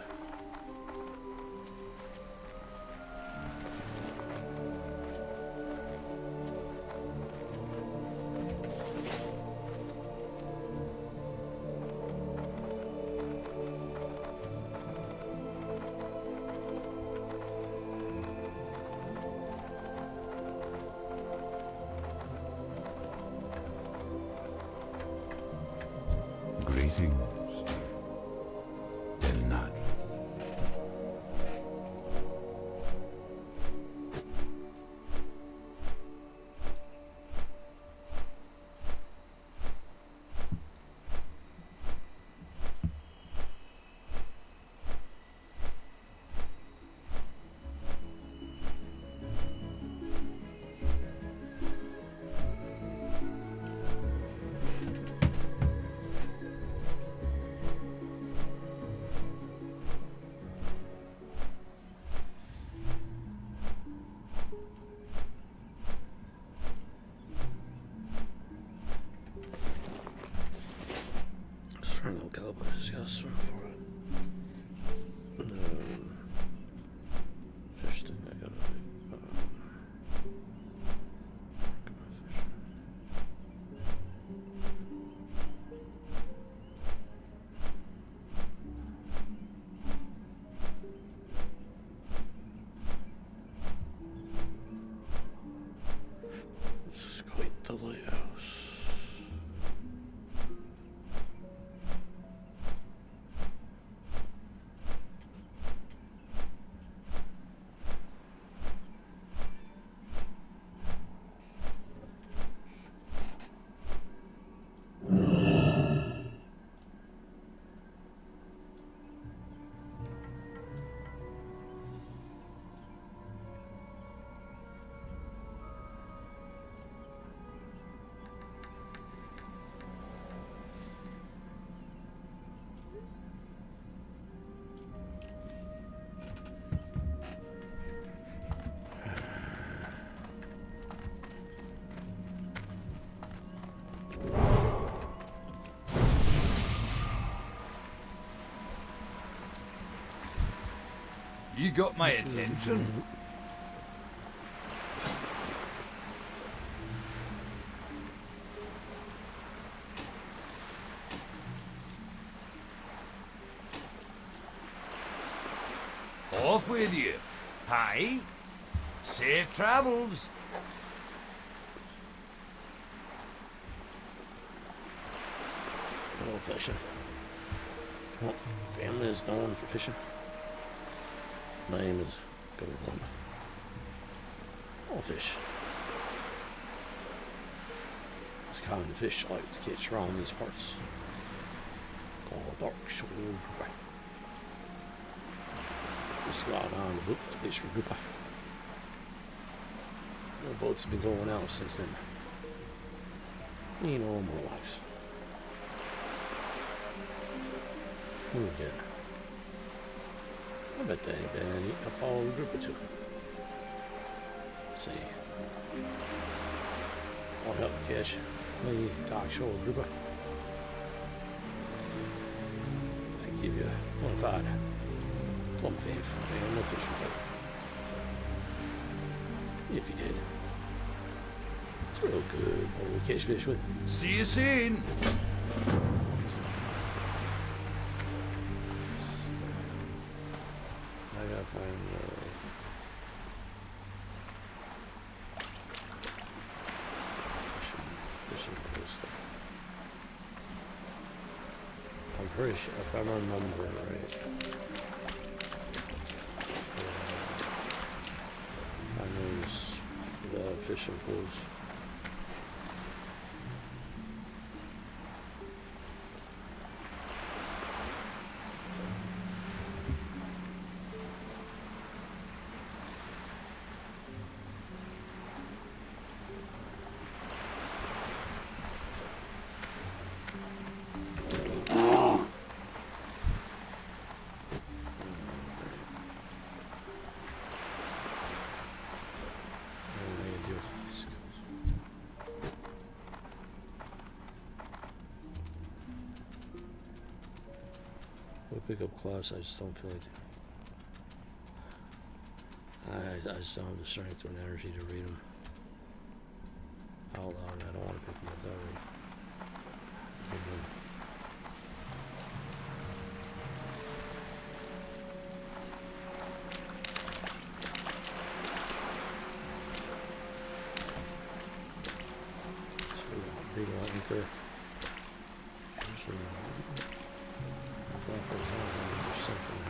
Just swim for it. Fish thing, I gotta this is quite the lighthouse. You got my attention. Off with you. Hi. Safe travels. No fishing. Well, family is known for fishing. My name is Lump. All fish. It's common fish I like to catch around these parts. Called dark shoulder grouper. Just got on the boat to fish for grouper. The boats have been going out since then. You know, more likes. Who again? I bet they ain't been eating up all the group or two. See. I'll help catch me dark shoulder grouper. give you a bona fide plum fave and no fishing pole. If you did. It's real good bowl to catch fish with. See you soon. I gotta find fishing pole stuff. I'm pretty sure, if I remember right, I know the fishing poles. We'll pick up class, I just don't feel like it. I just don't have the strength or energy to read them out loud. I don't want to pick them up that way. So, big anchor. Something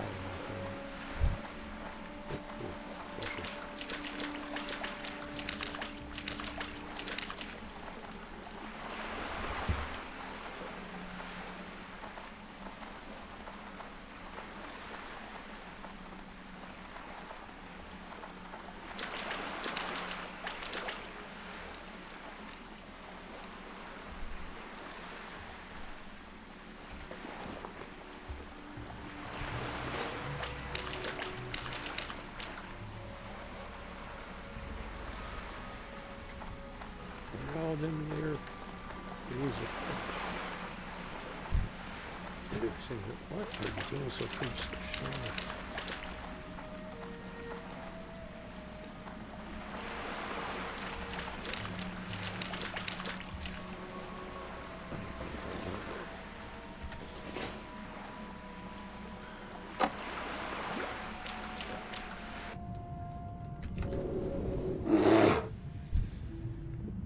in there. Use a fish. What are you doing so pretty so sure?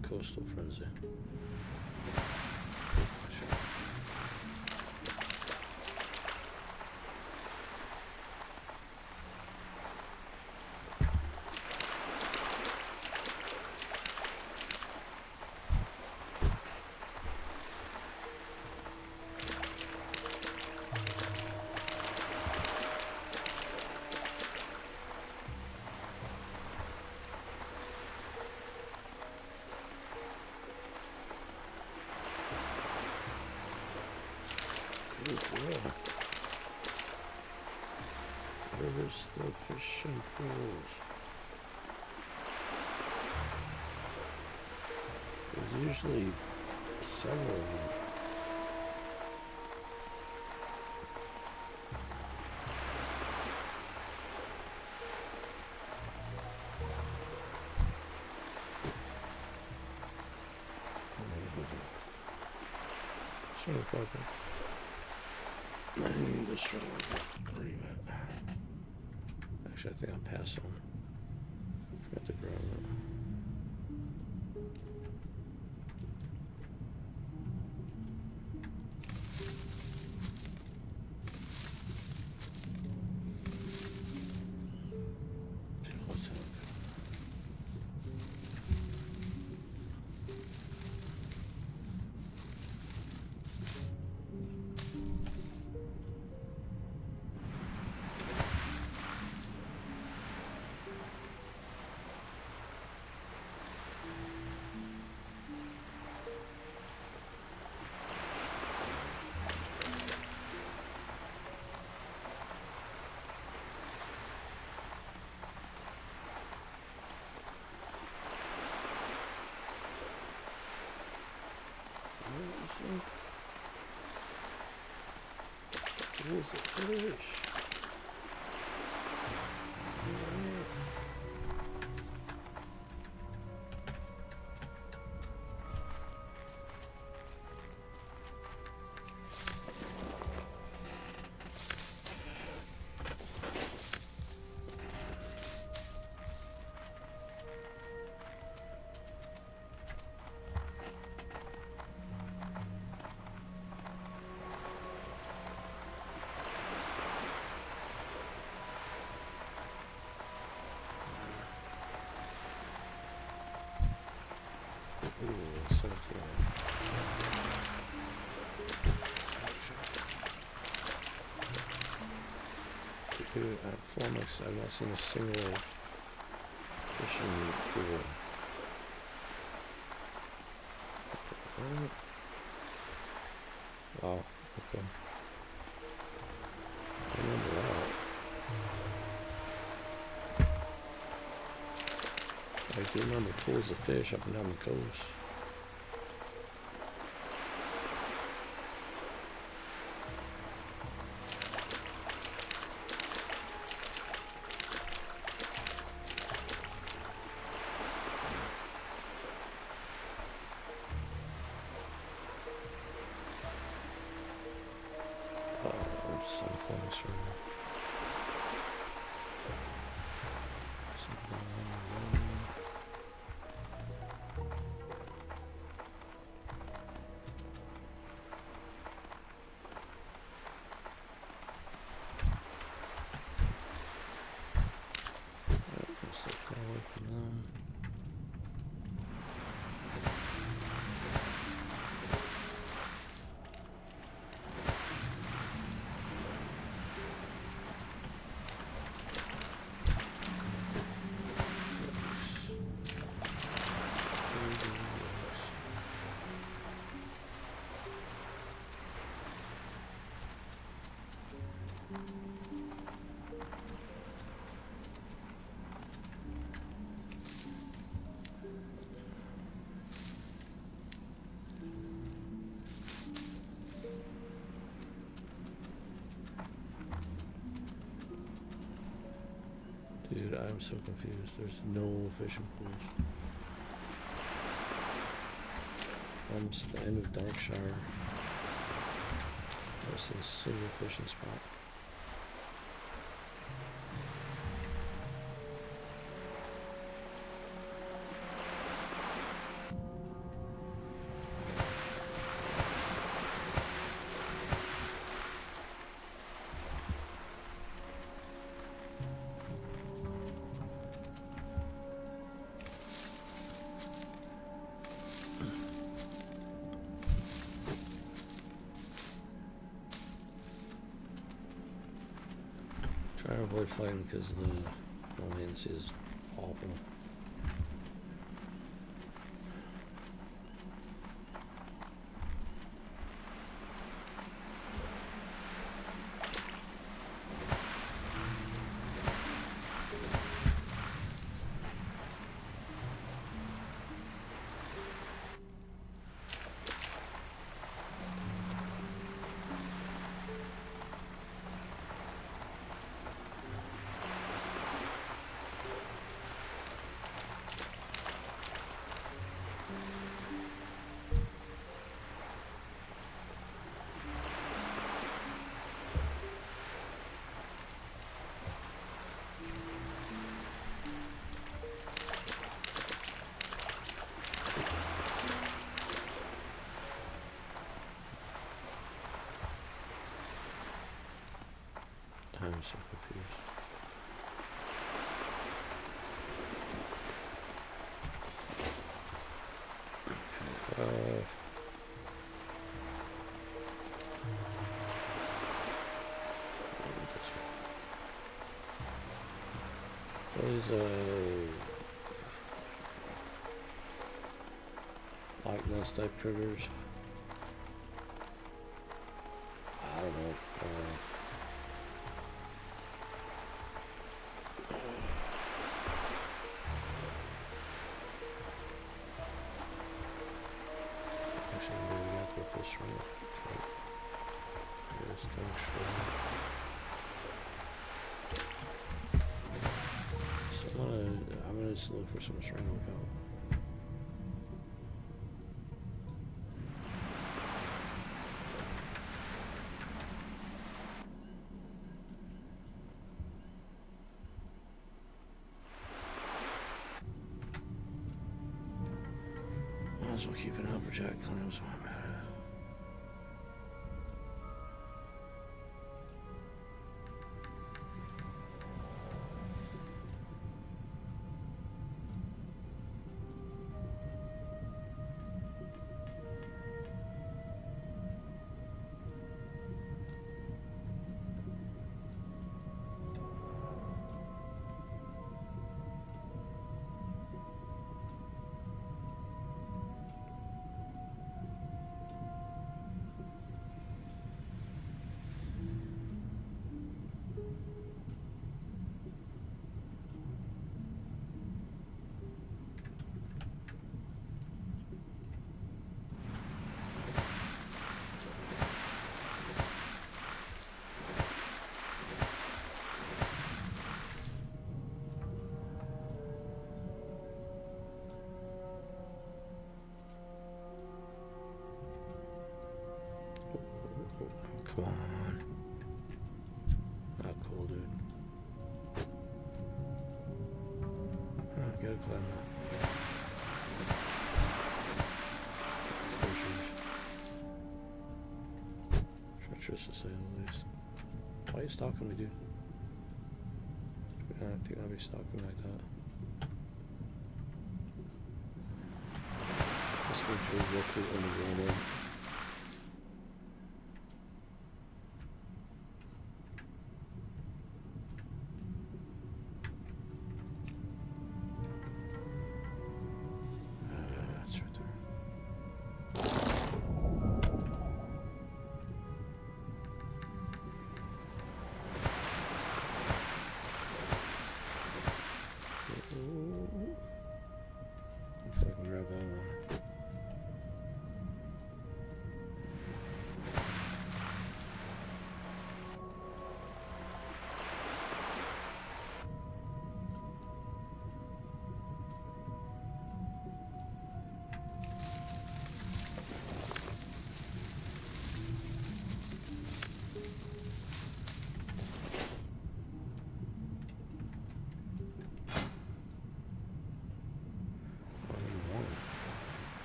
Coastal frenzy. Sure. Where's the fishing pools? There's usually several of them. Sort of proper. I need this for where are you at? Actually, I think I'll pass on. Forgot to grab that. Pulls a fish. Ooh, 17. Dude, I've not seen a single fishing pool. Wow, okay. I remember that. I do remember pools of fish up and down the coast. I'm just on phone server. Stay far away from them. Dude, I'm so confused. There's no fishing pools. Almost the end of Darkshire. I don't see a single fishing spot. Try to avoid fighting because the latency is awful. I'm so confused. These likeness type triggers. I don't know. Actually, maybe we got to go this route. Okay. Here's Darkshire. I'm gonna just look for someone trying to look out. Might as well keep an eye on project claims while I'm at it. Come on. Not cool, dude. Oh, gotta climb up. Treacherous to say the least. Why are you stalking me, dude? Do not be stalking like that. Let's make sure we're locate on the ground.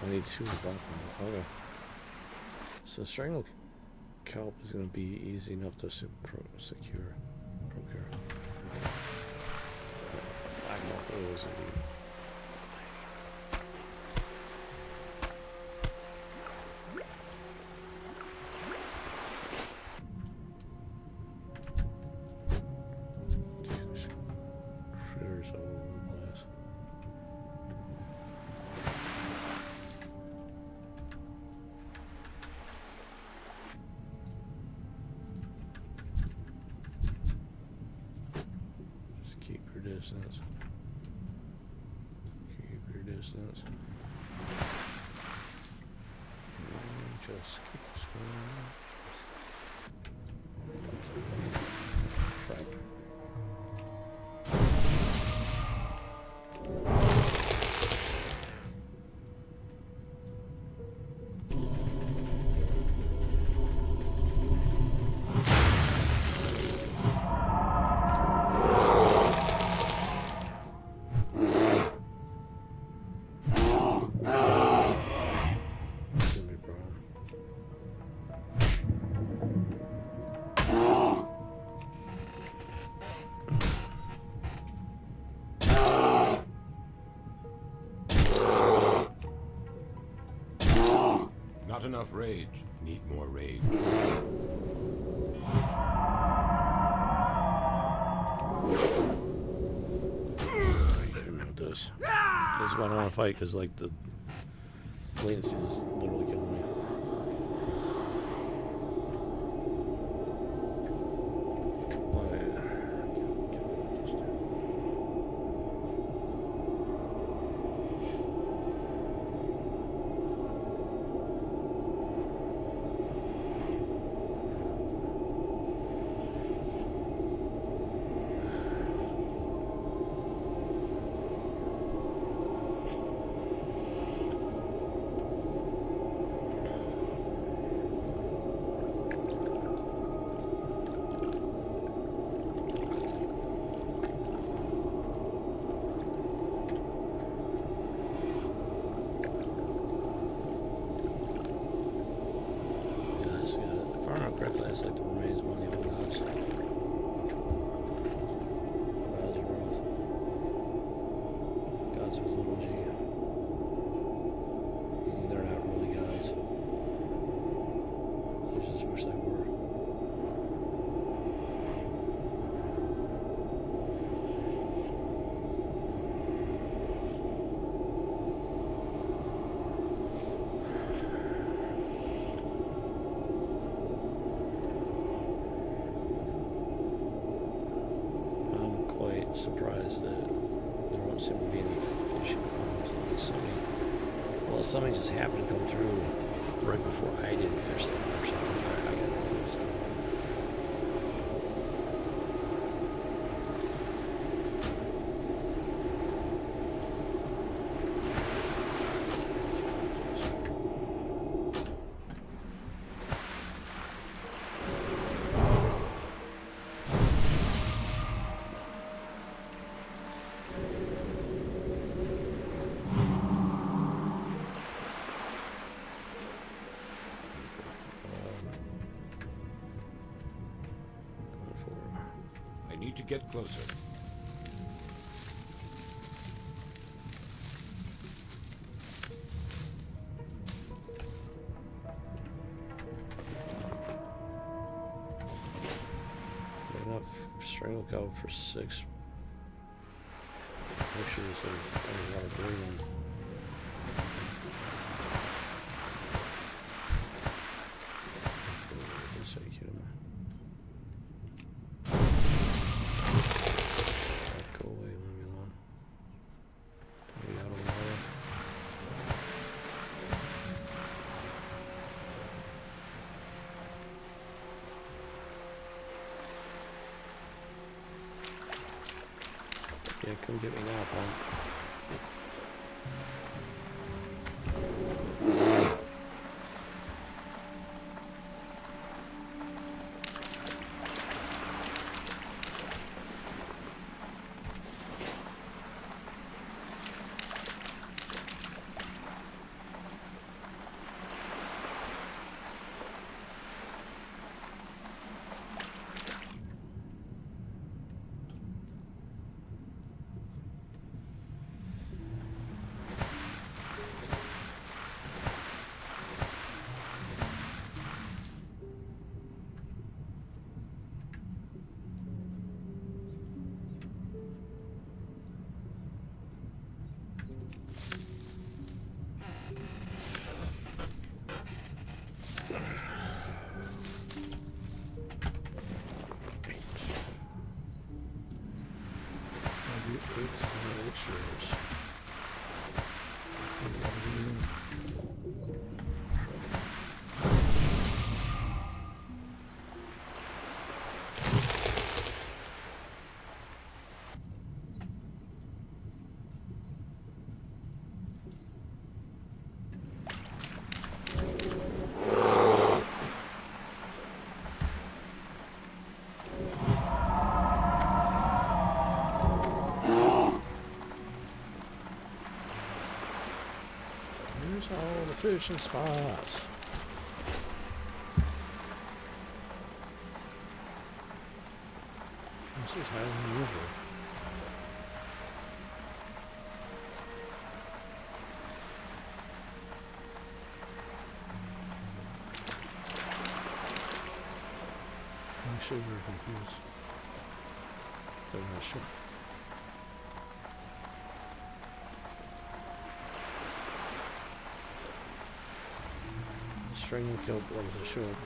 I need 2 black ones. Okay. So strangle kelp is going to be easy enough to procure. Black moth oil is indeed. Critters all over the place. Distance. Keep your distance. And just keep swimming. Right. Not enough rage. Need more rage. This. This is why I don't want to fight, because like the latency is literally killing me. last like the remains of one of the old gods. Gods of wrath. Gods with a little G. They're not really gods. I just wish they were. Surprised that there won't seem to be any fishing problems. Something just happened to come through right before I didn't fish them or something. I got no idea what's going on. To get closer. Enough strangle cover for 6. Make sure there's a lot of breathing. So you kidding me? Go away, leave me alone. Don't be out of the water. Yeah, come get me now, pal. All the fishing spots. This is how unusual. I'm sure we're confused. But I'm not sure. String will kill blood as a short.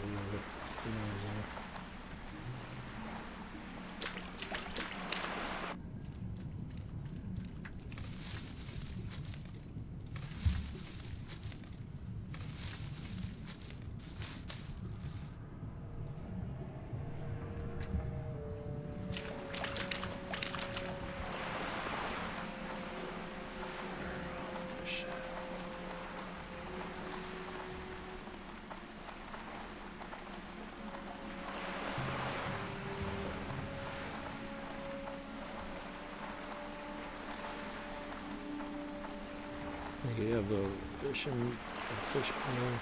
You have the fish pond.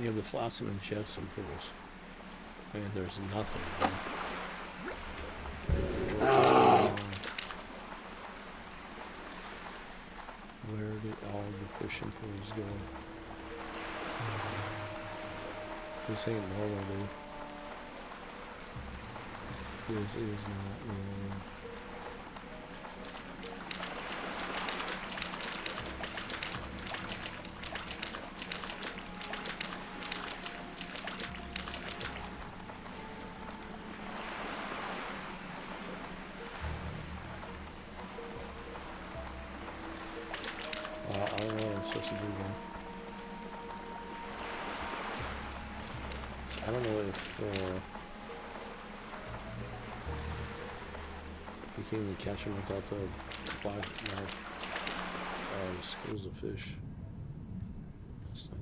You have the flotsam and jetsam pools. And there's nothing. Where did all the fishing pools go? This ain't normal, dude. This is not normal. I don't know what I'm supposed to do then. I don't know if you can't even catch them without the black mouth schools of fish. That's not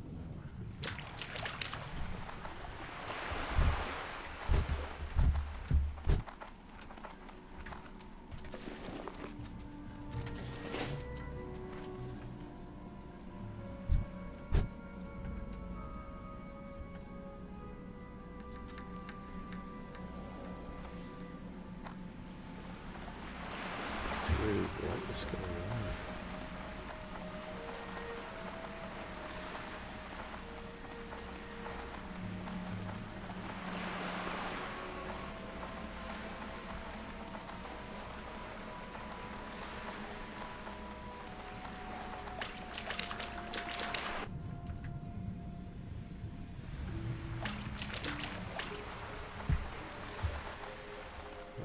what is going on?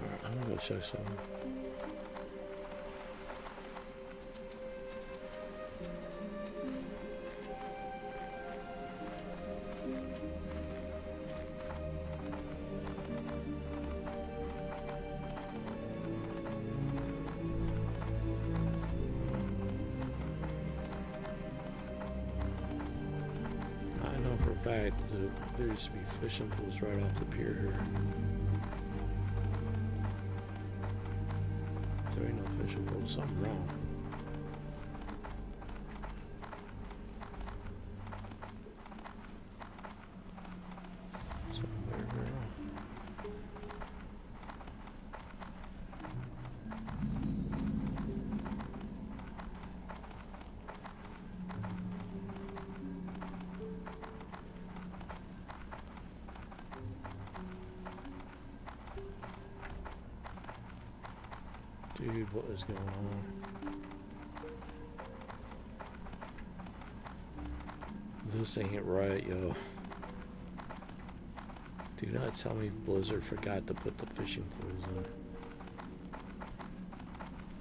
Alright, I'm gonna go check something. Fact, there used to be fishing pools right off the pier here. If there ain't no fishing pool, something wrong. Something very, very wrong. Dude, what is going on? This ain't right, yo. Do not tell me Blizzard forgot to put the fishing pools in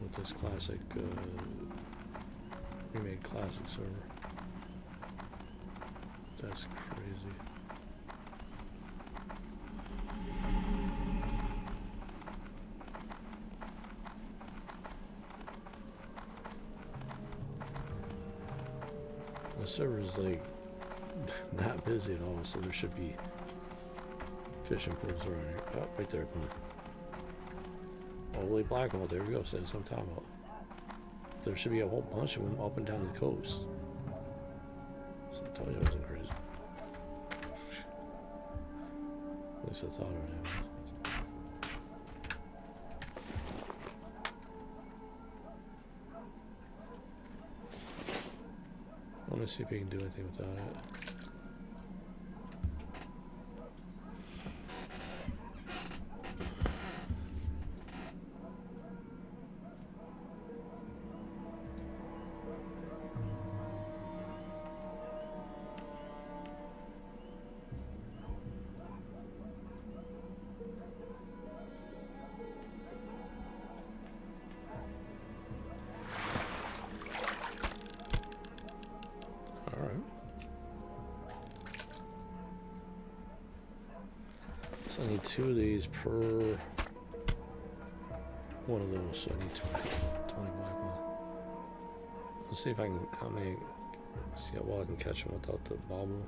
with this classic, remade classic server. That's crazy. The server's like not busy at all, so there should be fishing pools around here. Oh, right there, boom. Holy black hole, there we go. That's what I'm talking about. There should be a whole bunch of them up and down the coast. So I told you I wasn't crazy. At least I thought it was. Let me see if we can do anything without it. So I need 2 of these per one of those, so I need 20 black oil. Let's see if I can, see how well I can catch them without the bobble.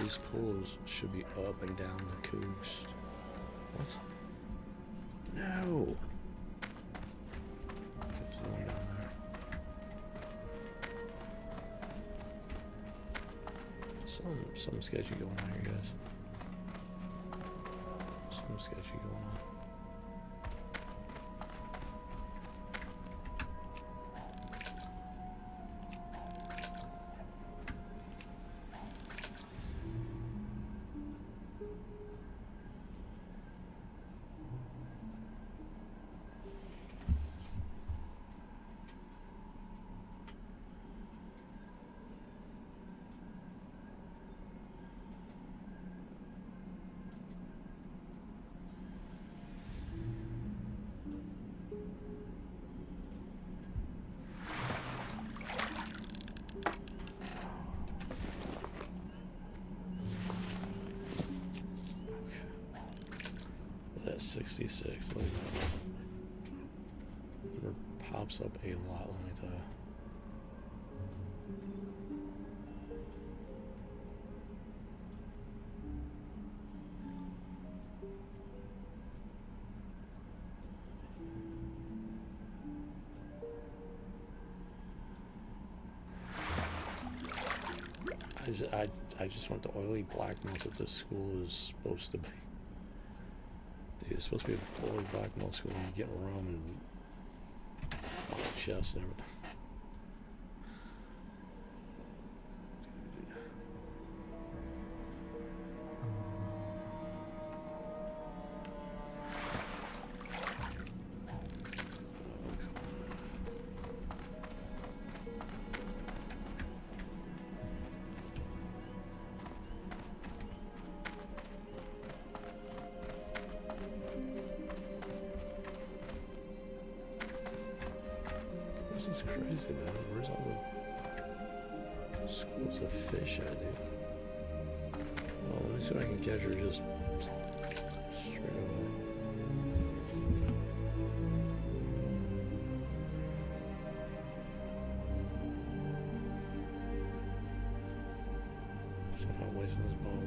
these pulleys should be up and down the coast. What? No! There's one down there. Something sketchy going on here, guys. Something sketchy going on. That's 66. Look at that. It pops up a lot, let me tell you. I just want the oily black melt that this school is supposed to be. Dude, it's supposed to be a oily black melt school and you get rum and chest and everything. This is crazy, man. Where's all the schools of fish at, dude? Well, let me see if I can catch her just straight away. So I'm not wasting this ball.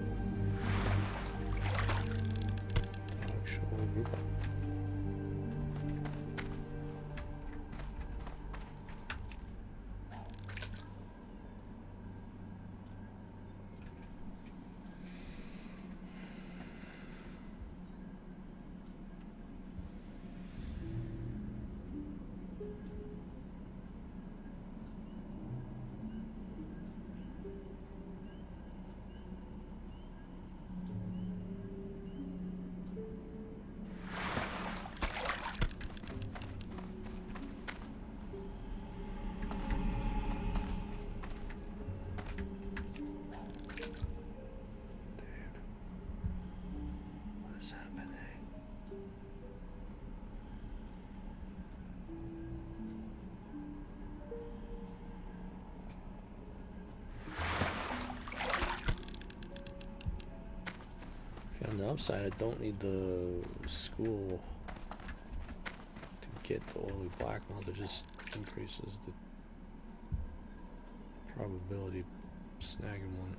Dog show group. On the upside, I don't need the school to get the oily black melt. It just increases the probability of snagging one.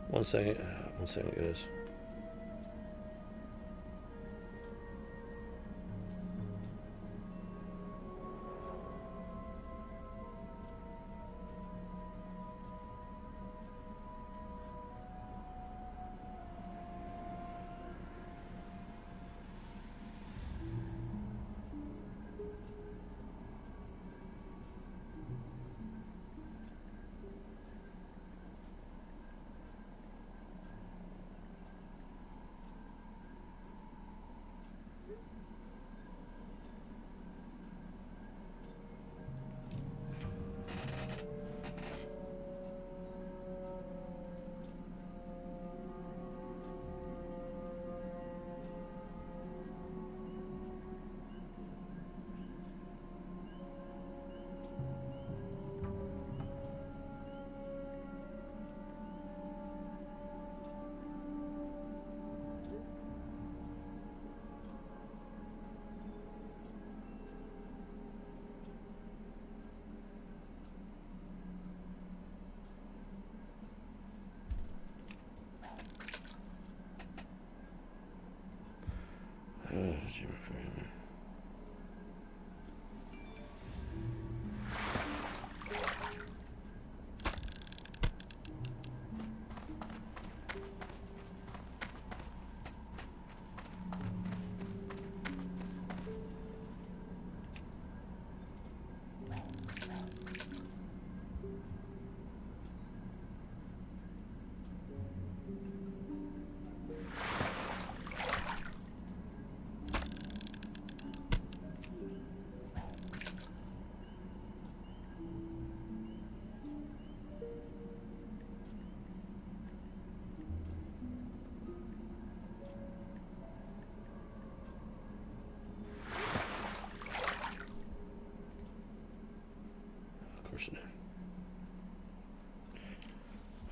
One second, guys.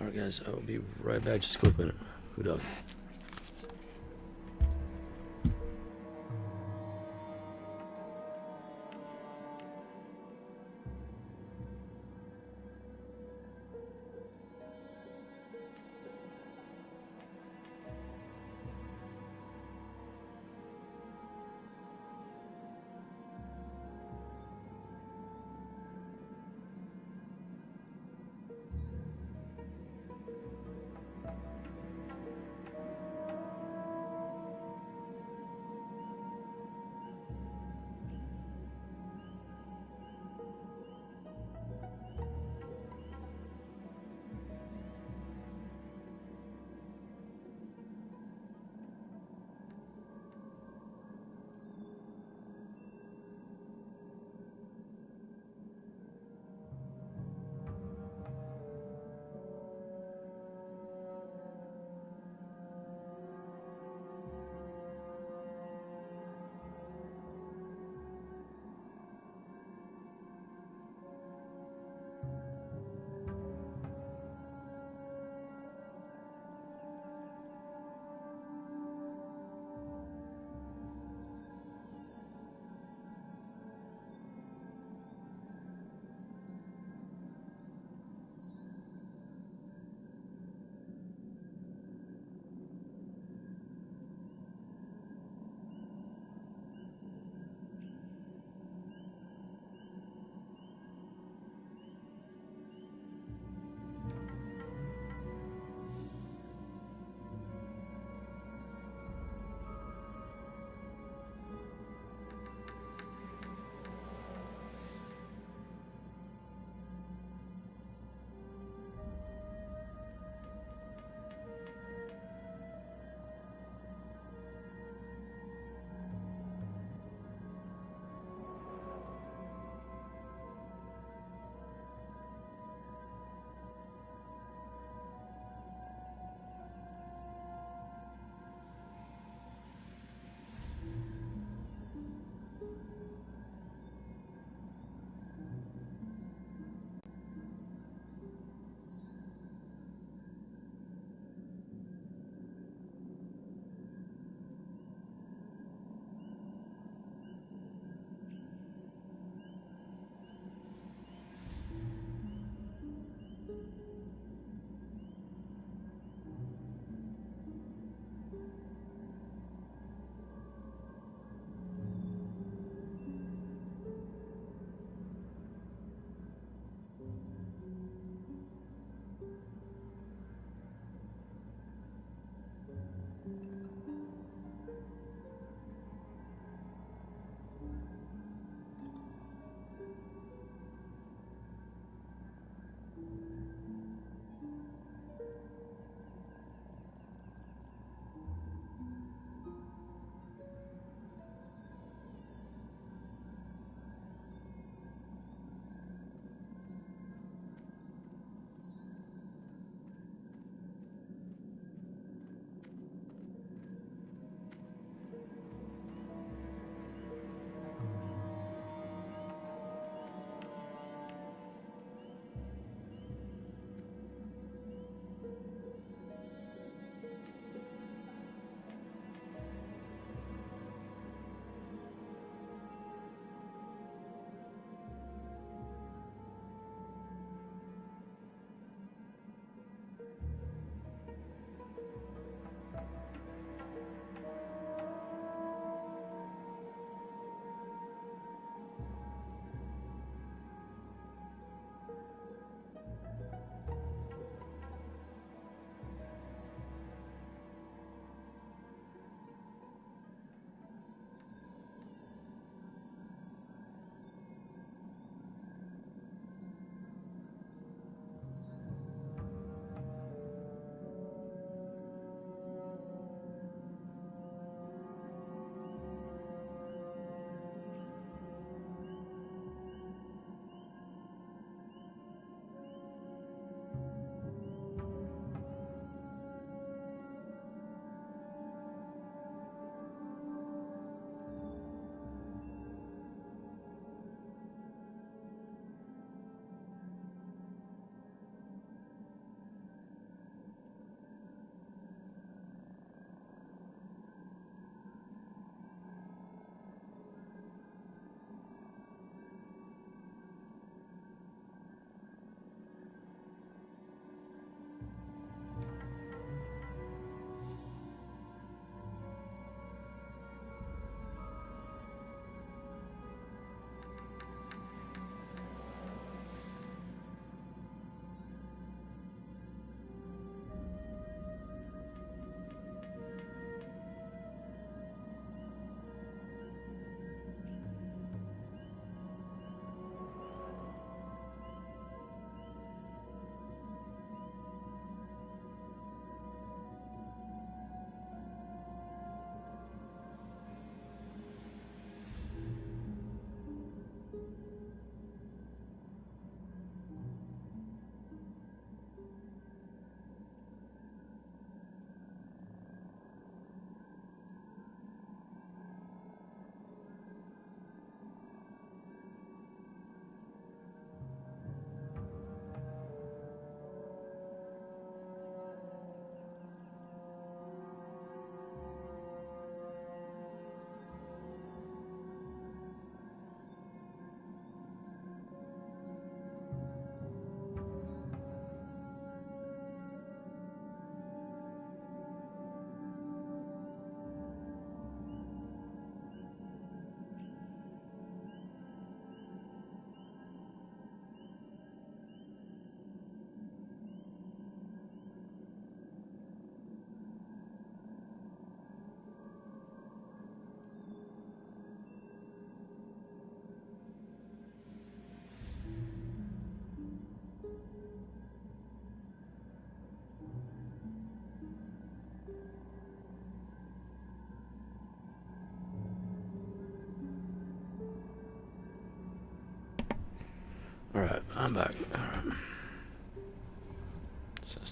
Alright guys, I will be right back, just a quick minute. Who dog?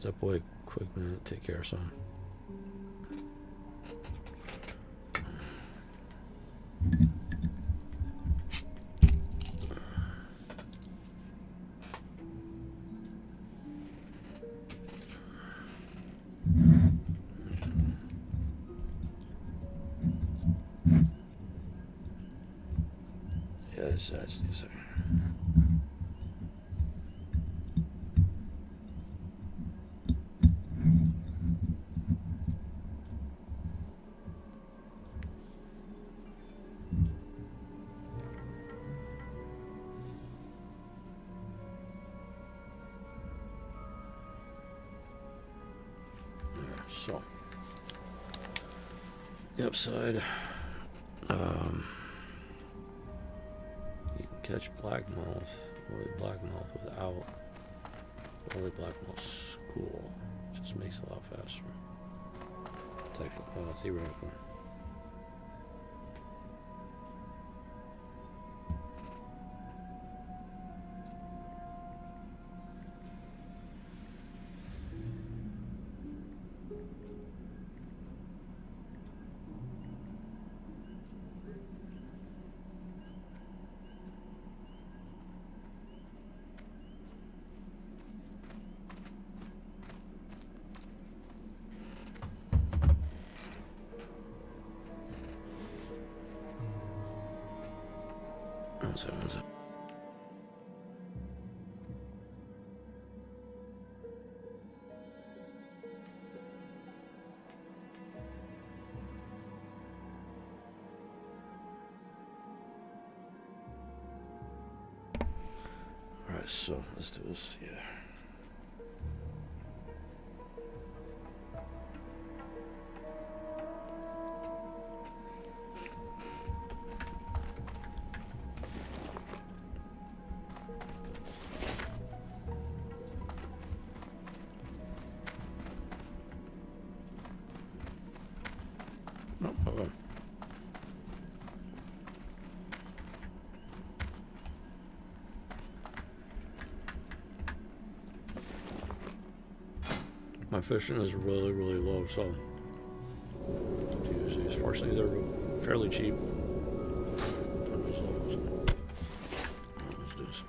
step away quick minute, take care of something. Yes, yes, sir. So, the upside, you can catch blackmouth, only blackmouth without only blackmouth school. Just makes it a lot faster. Theoretical. One second. Alright, so let's do this, yeah. No, hold on. My fishing is really, really low, so fortunately they're fairly cheap. Let's do this.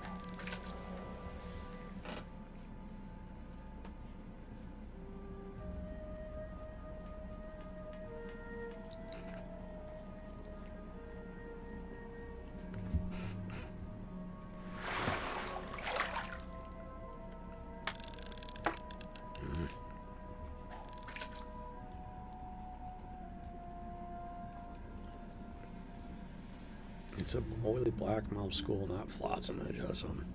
It's a oily blackmouth school, not flotsam edge or something.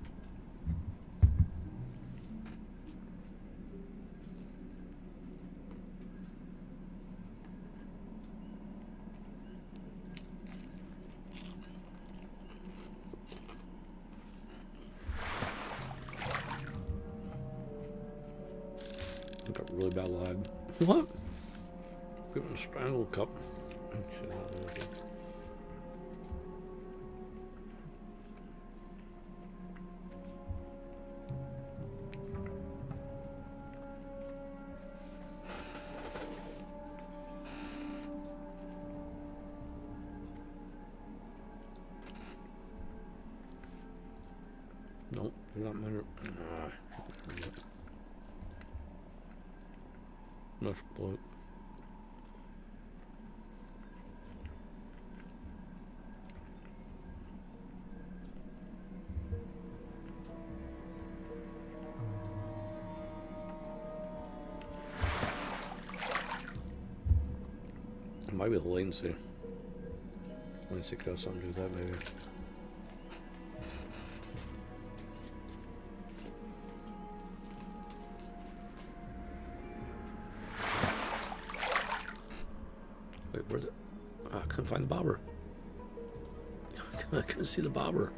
I got really bad lag. What? Give me a strangled cup. Nope, you're not meant to. Nice bloke. It might be the latency. Latency could have something to do with that, maybe. Wait, where'd it? Oh, I couldn't find the bobber. I couldn't see the bobber.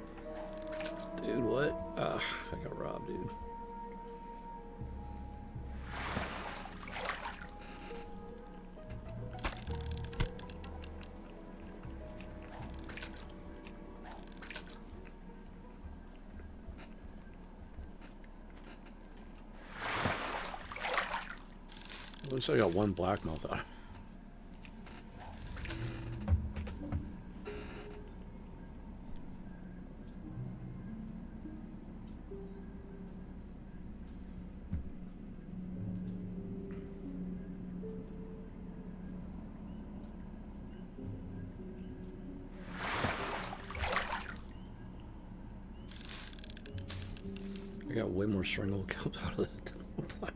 Dude, what? I got robbed, dude. Looks like I got one black mouth out. I got way more strangle kills out of that than one black.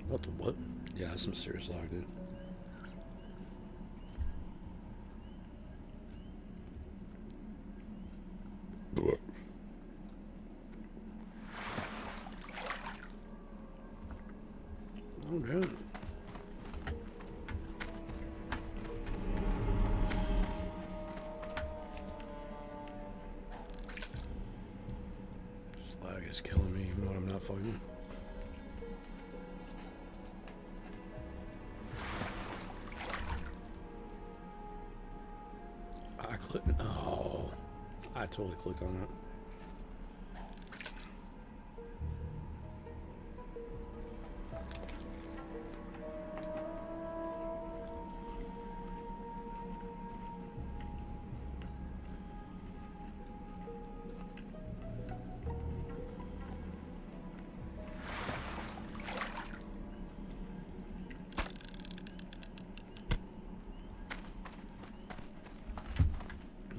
What the what? Yeah, that's some serious lag, dude. Oh, damn. This lag is killing me even when I'm not fighting. Oh, I totally clicked on that.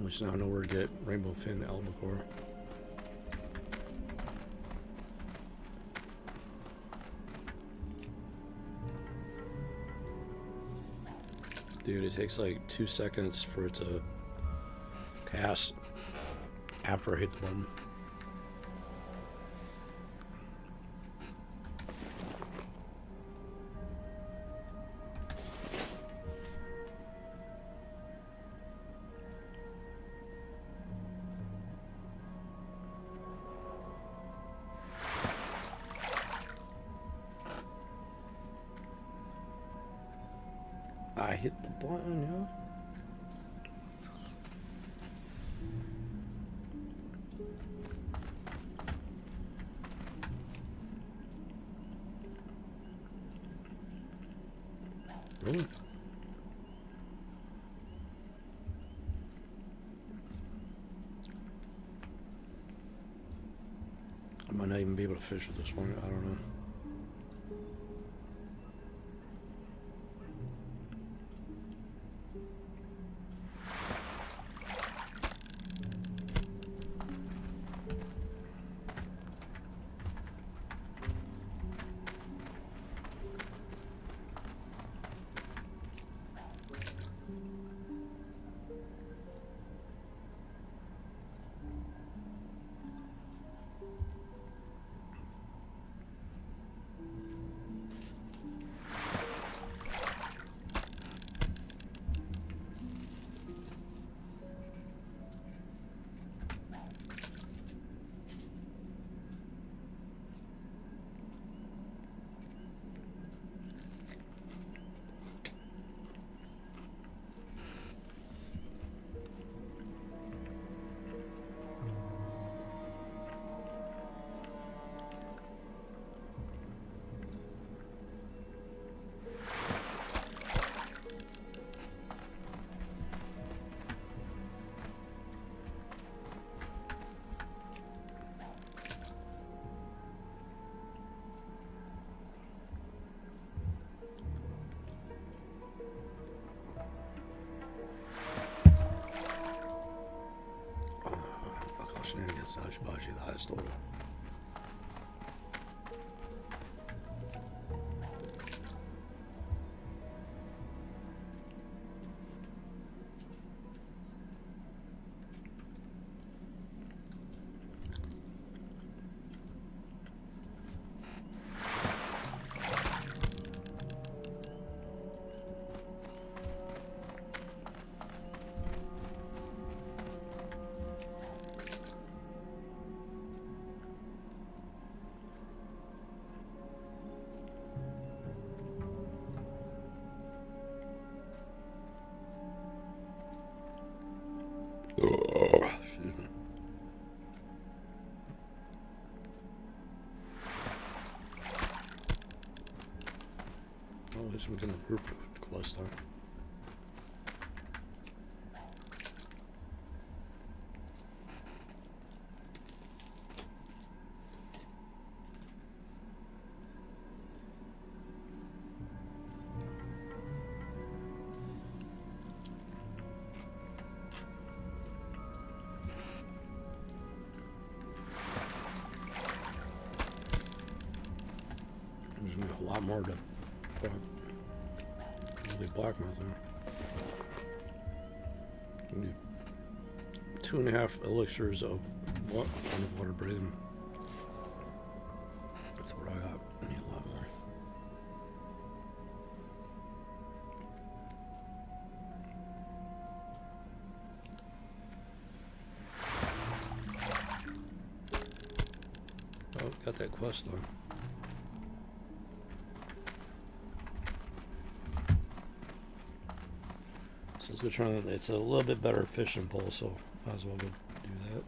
Which now I know where to get rainbow fin albacore. Dude, it takes like 2 seconds for it to cast after I hit the button. I hit the button, yeah. Really? I might not even be able to fish at this point, I don't know. I stole it. Excuse me. Oh, at least within the group quest though. There's gonna be a lot more to really blackmail there. You need 2.5 elixirs of water breathing. That's what I got. I need a lot more. Oh, got that quest done. So we're trying to, it's a little bit better fishing pole, so might as well go do that.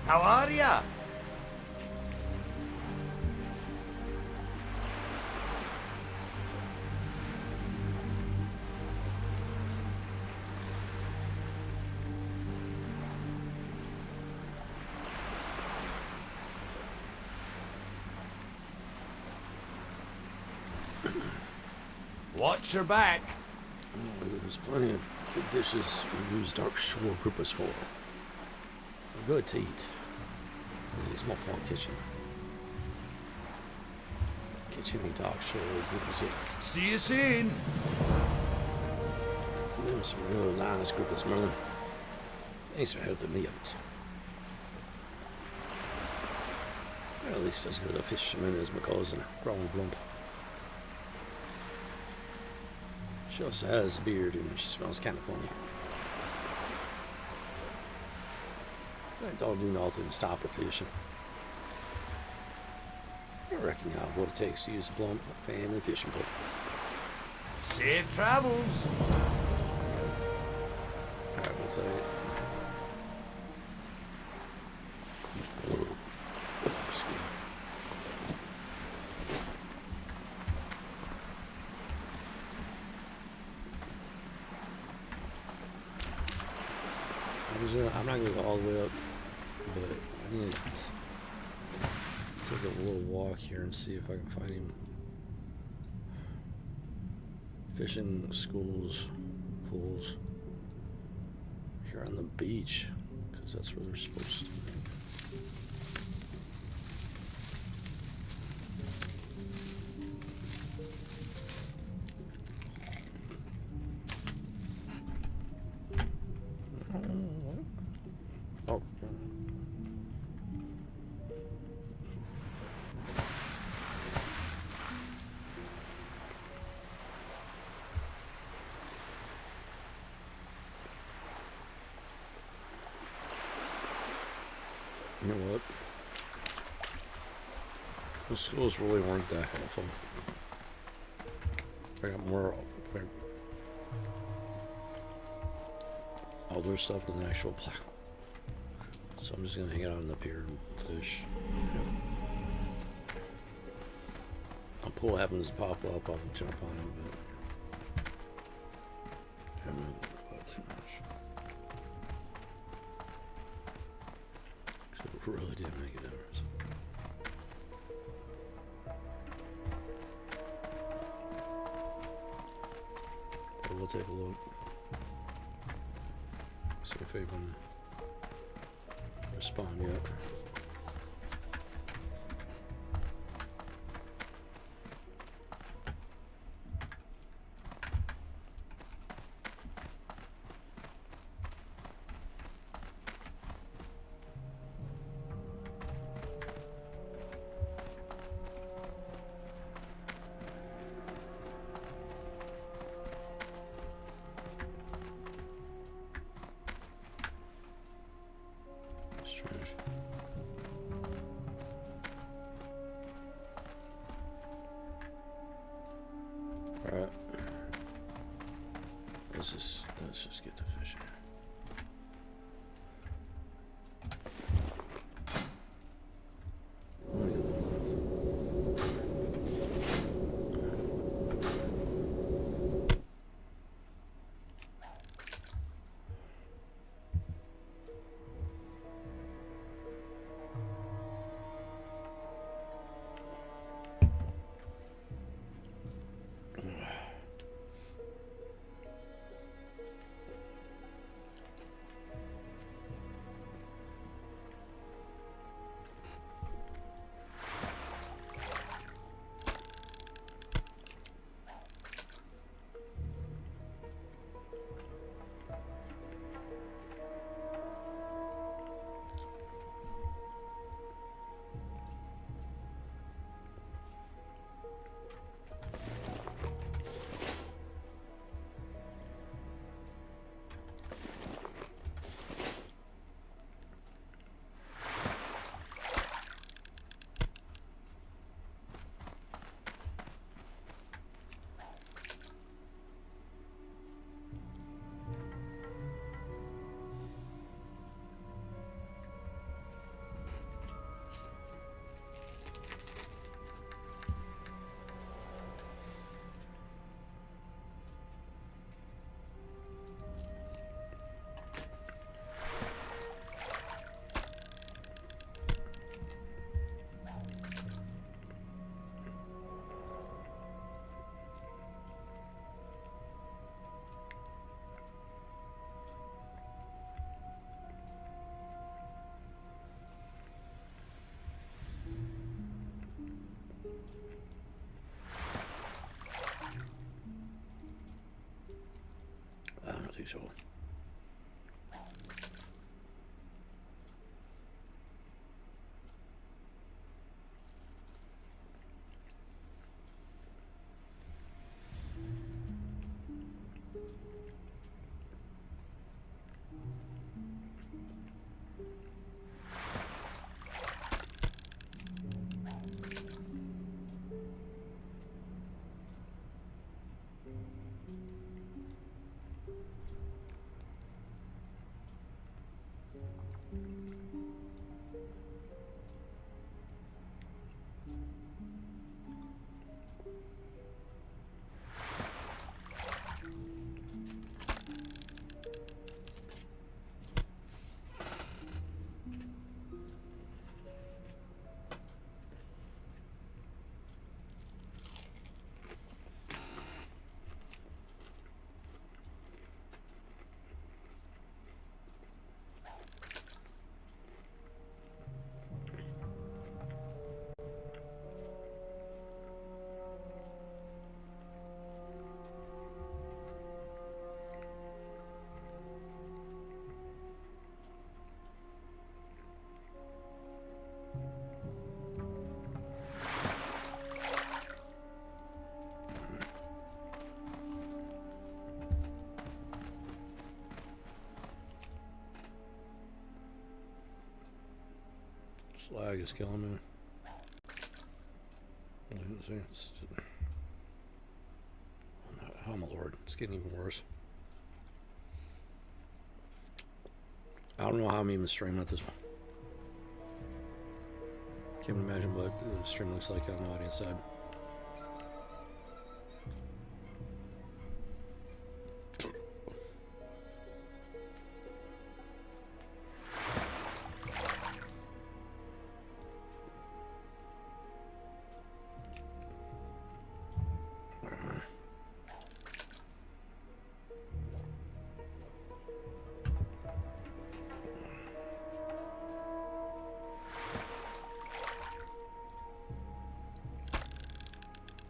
How are ya? Watch your back. Oh, there's plenty of good dishes we use Dark Shore groupers for. They're good to eat. In a small farm kitchen. Kitchen and Dark Shore groupers here. See you soon. Them some real nice groupers, Merlin. Thanks for helping me out. Well, at least as good a fisherman as my cousin, Grown Grump. She also has a beard and she smells kind of funny. I don't do nothing to stop her fishing. I reckon y'all what it takes to use a blunt family fishing boat. Safe travels. Alright, we'll say it. Excuse me. I'm not going to go all the way up, but I need to take a little walk here and see if I can find him. Fishing schools, pools, here on the beach, because that's where they're supposed to be. Oh. You know what? The schools really weren't that helpful. I got more like, older stuff than the actual plot. So I'm just gonna hang out on the pier and fish. You know. A pool happens to pop up, I'll jump on it, but I haven't really thought about it too much. So it really did make a difference. But we'll take a look. See if they even respond yet. Alright. Let's just get to fishing. I don't think so. lag is killing me. I didn't see it. Oh my lord, it's getting even worse. I don't know how I'm even streaming at this point. Can't imagine what the stream looks like on the audience side.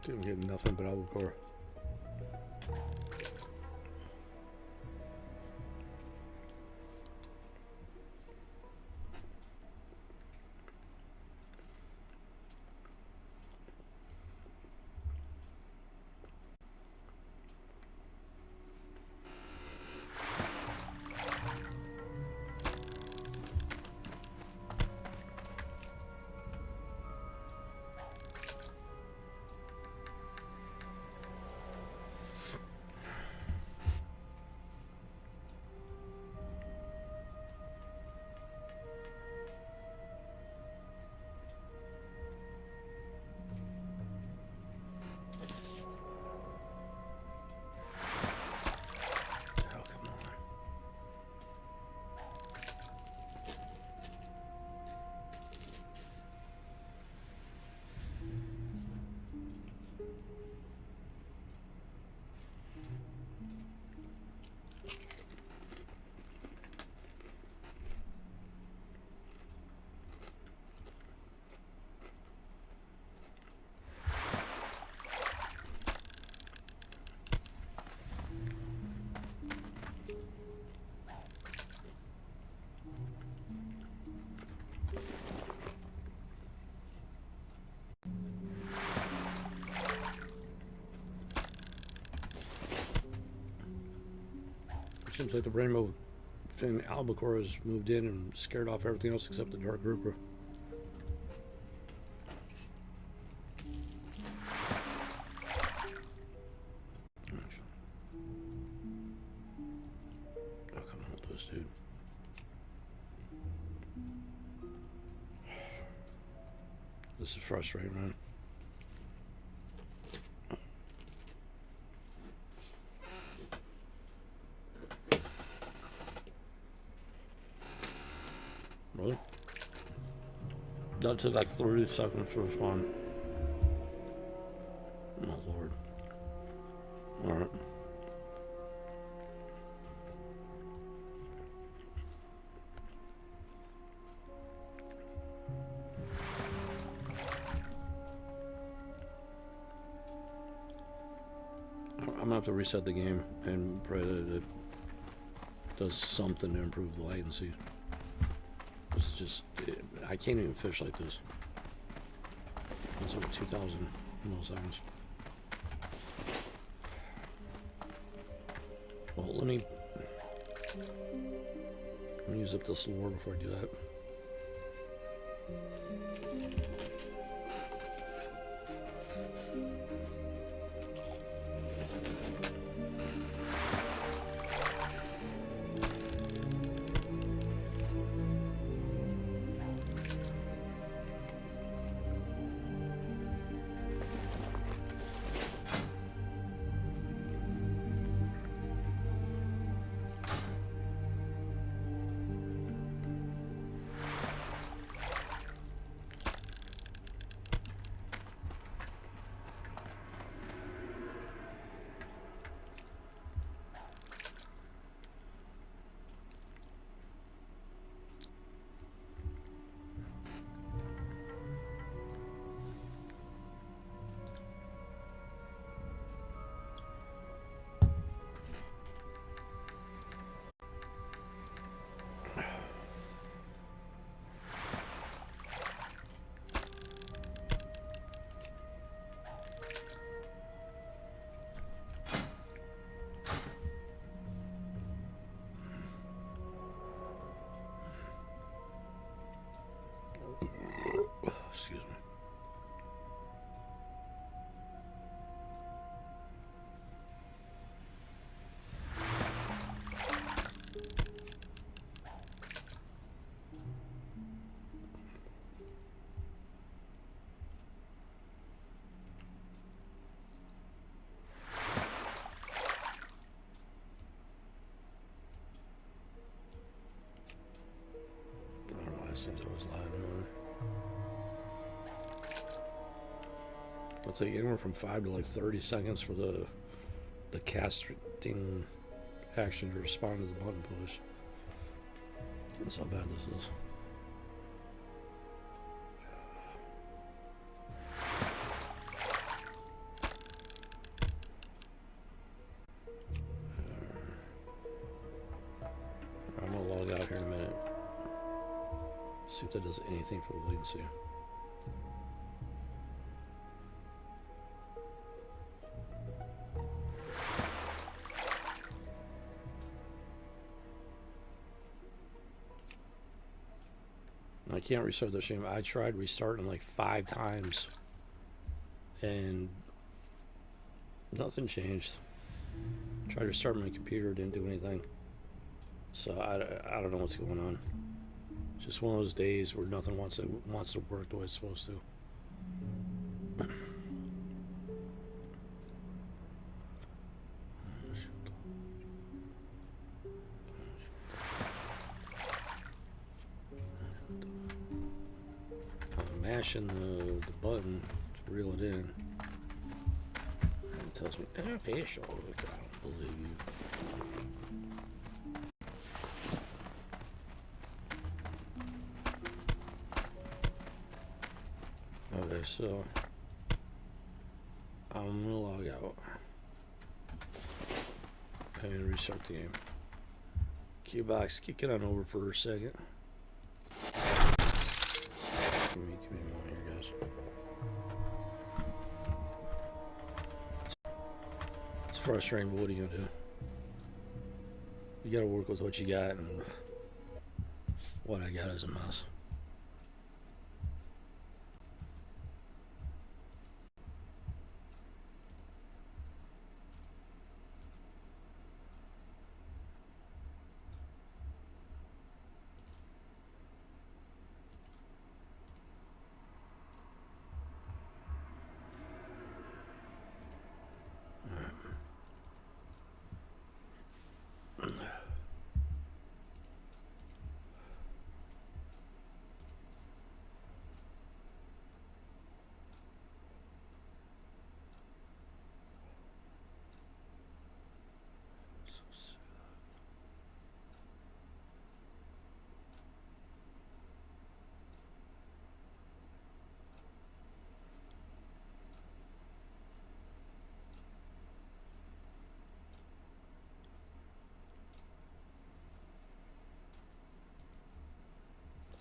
Didn't get nothing but albacore. Seems like the rainbow fin albacore has moved in and scared off everything else except the dark grouper. Oh, come on with this, dude. This is frustrating, man. Really? That took like 30 seconds to respond. Oh lord. Alright. I'm gonna have to reset the game and pray that it does something to improve the latency. It's just, I can't even fish like this. It's over 2,000 milliseconds. Well, let me use up this lore before I do that. Seems always lying about it. It'll take anywhere from 5 to like 30 seconds for the casting action to respond to the button push. That's how bad this is. I'm gonna log out here in a minute. See if that does anything for the latency. I can't restart the stream. I tried restarting like 5 times and nothing changed. Tried to restart my computer, didn't do anything. So I don't know what's going on. Just one of those days where nothing wants to work the way it's supposed to. I'm mashing the button to reel it in. And it tells me, official. I don't believe you. Okay, so I'm gonna log out and restart the game. Q-Box, kick it on over for a second. Give me a moment here, guys. It's frustrating, but what are you gonna do? You gotta work with what you got, and what I got is a mess.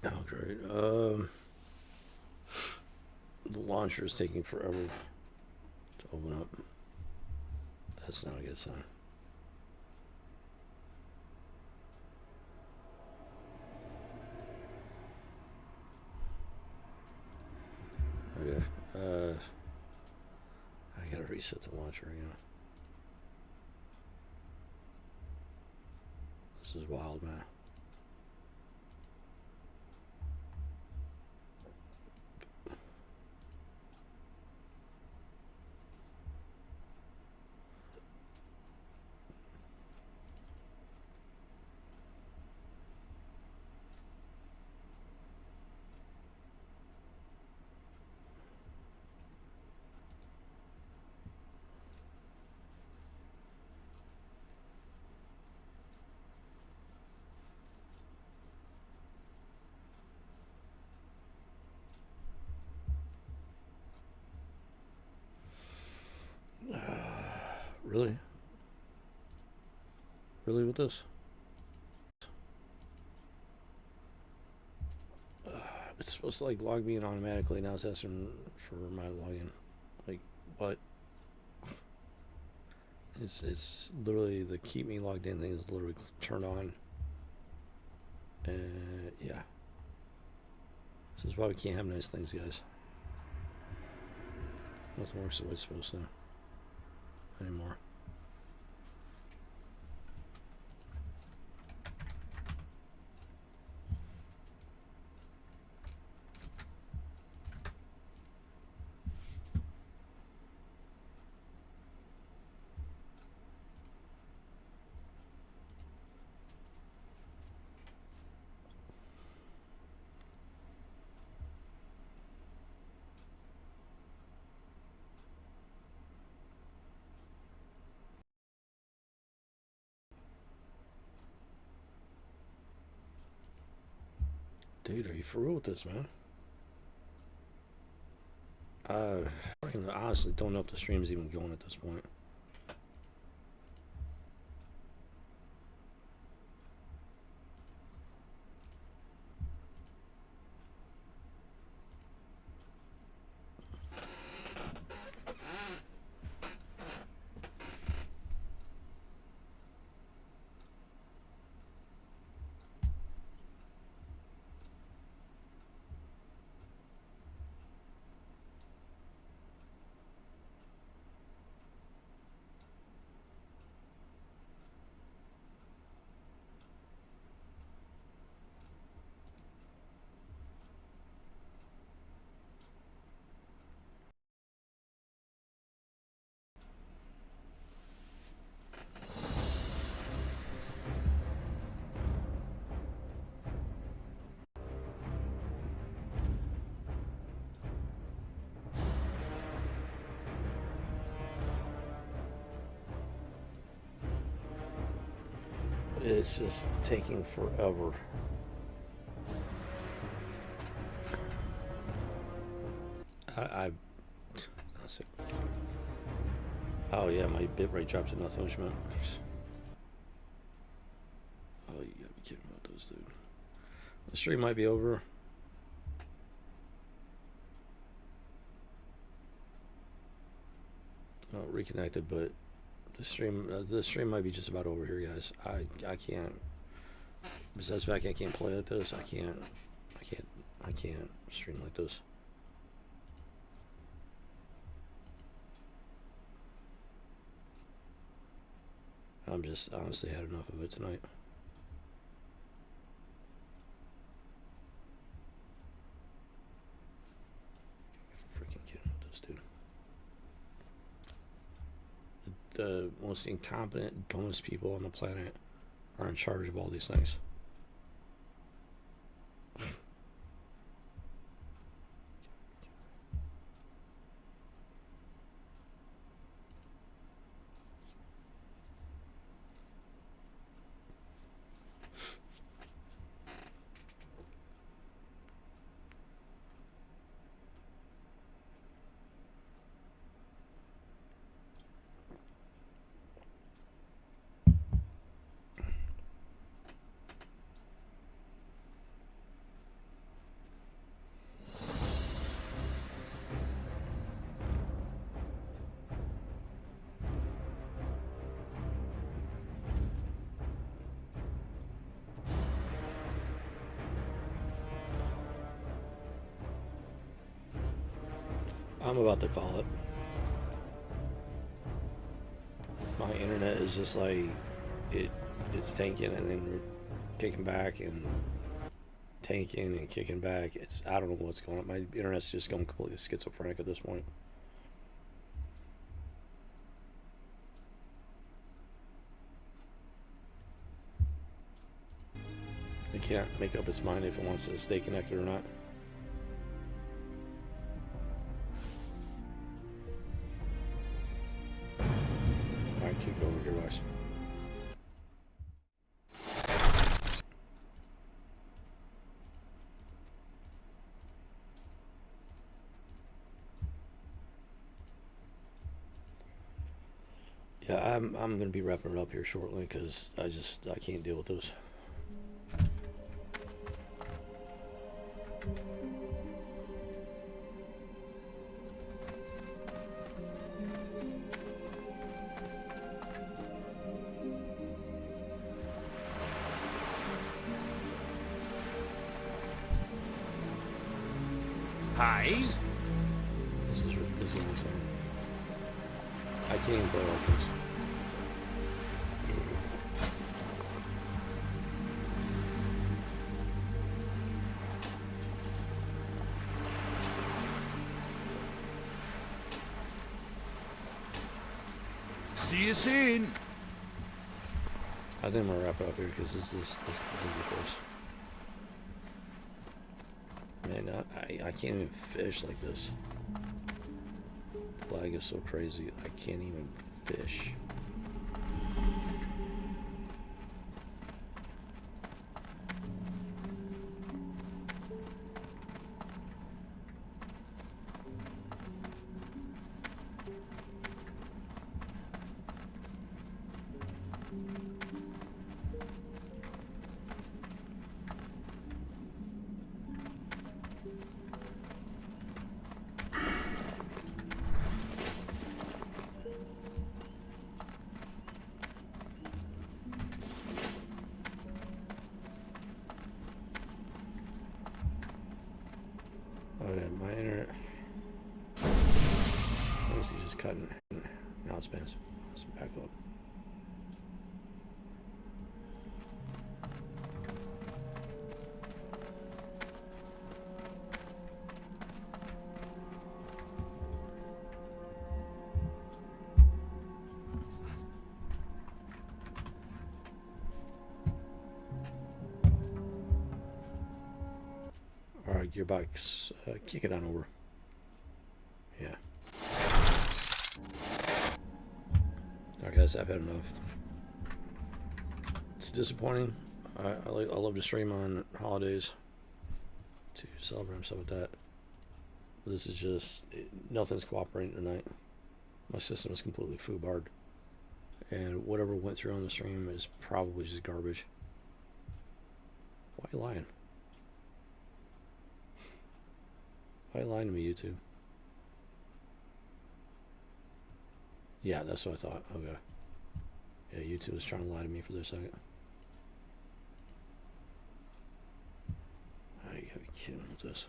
Oh, great. The launcher is taking forever to open up. That's not a good sign. Okay. I gotta reset the launcher again. This is wild, man. Really? Really with this? It's supposed to like log me in automatically. Now it's asking for my login. Like, what? It's literally the keep me logged in thing is literally turned on. And yeah. This is why we can't have nice things, guys. Nothing works the way it's supposed to anymore. Dude, are you for real with this, man? I honestly don't know if the stream's even going at this point. It's just taking forever. Oh yeah, my bitrate dropped to nothing, which meant. Oh, you gotta be kidding me with those, dude. The stream might be over. Oh, reconnected, but the stream might be just about over here, guys. I can't. Besides the fact I can't play like this, I can't stream like this. I'm just honestly had enough of it tonight. Freaking kidding with this, dude. The most incompetent, dumbest people on the planet are in charge of all these things. I'm about to call it. My internet is just like it's tanking and then kicking back and tanking and kicking back. I don't know what's going on. My internet's just going completely schizophrenic at this point. It can't make up its mind if it wants to stay connected or not. Kick it over here, guys. Yeah, I'm gonna be wrapping it up here shortly because I can't deal with this. Hi. This is insane. I can't even play like this. See you soon. I think I'm gonna wrap it up here because this is ridiculous. Man, I can't even fish like this. Lag is so crazy. I can't even fish. cutting. Now it's been back up. Alright, gearbox, kick it on over. Yeah. Alright guys, I've had enough. It's disappointing. I love to stream on holidays to celebrate and stuff like that. But this is just, nothing's cooperating tonight. My system is completely foobarred. And whatever went through on the stream is probably just garbage. Why are you lying? Why are you lying to me, YouTube? Yeah, that's what I thought. Okay. Yeah, YouTube was trying to lie to me for this second. Oh, you gotta be kidding with this.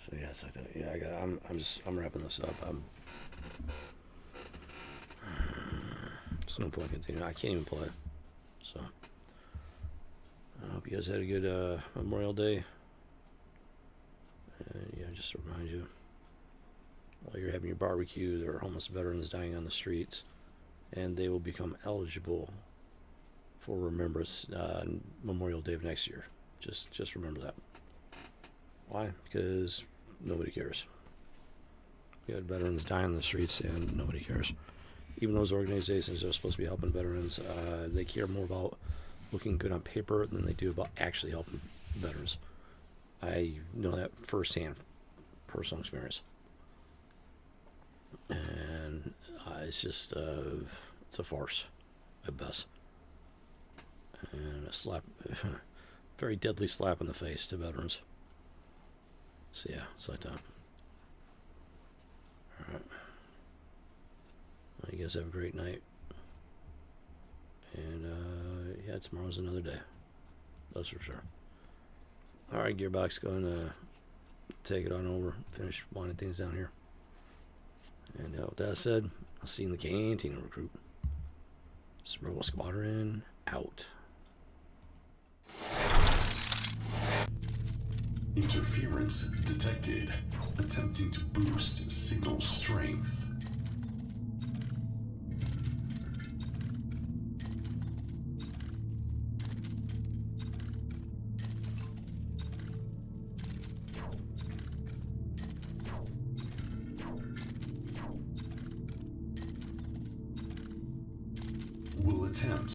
So yeah, it's like that. Yeah, I'm wrapping this up. There's no point continuing. I can't even play. So I hope you guys had a good Memorial Day. Yeah, just to remind you, while you're having your barbecue, there are homeless veterans dying on the streets, and they will become eligible for remembrance Memorial Day of next year. Just remember that. Why? Because nobody cares. You had veterans dying on the streets, and nobody cares. Even those organizations that are supposed to be helping veterans, they care more about looking good on paper than they do about actually helping veterans. I know that firsthand, personal experience. And it's just, it's a farce at best. And a slap, very deadly slap in the face to veterans. So yeah, it's like that. Alright. Well, you guys have a great night. And yeah, tomorrow's another day. That's for sure. Alright, Gearbox, go and take it on over. Finish winding things down here. And with that said, I'll see you in the canteen, recruit. Rebel Squadron out. Interference detected. Attempting to boost signal strength. Will attempt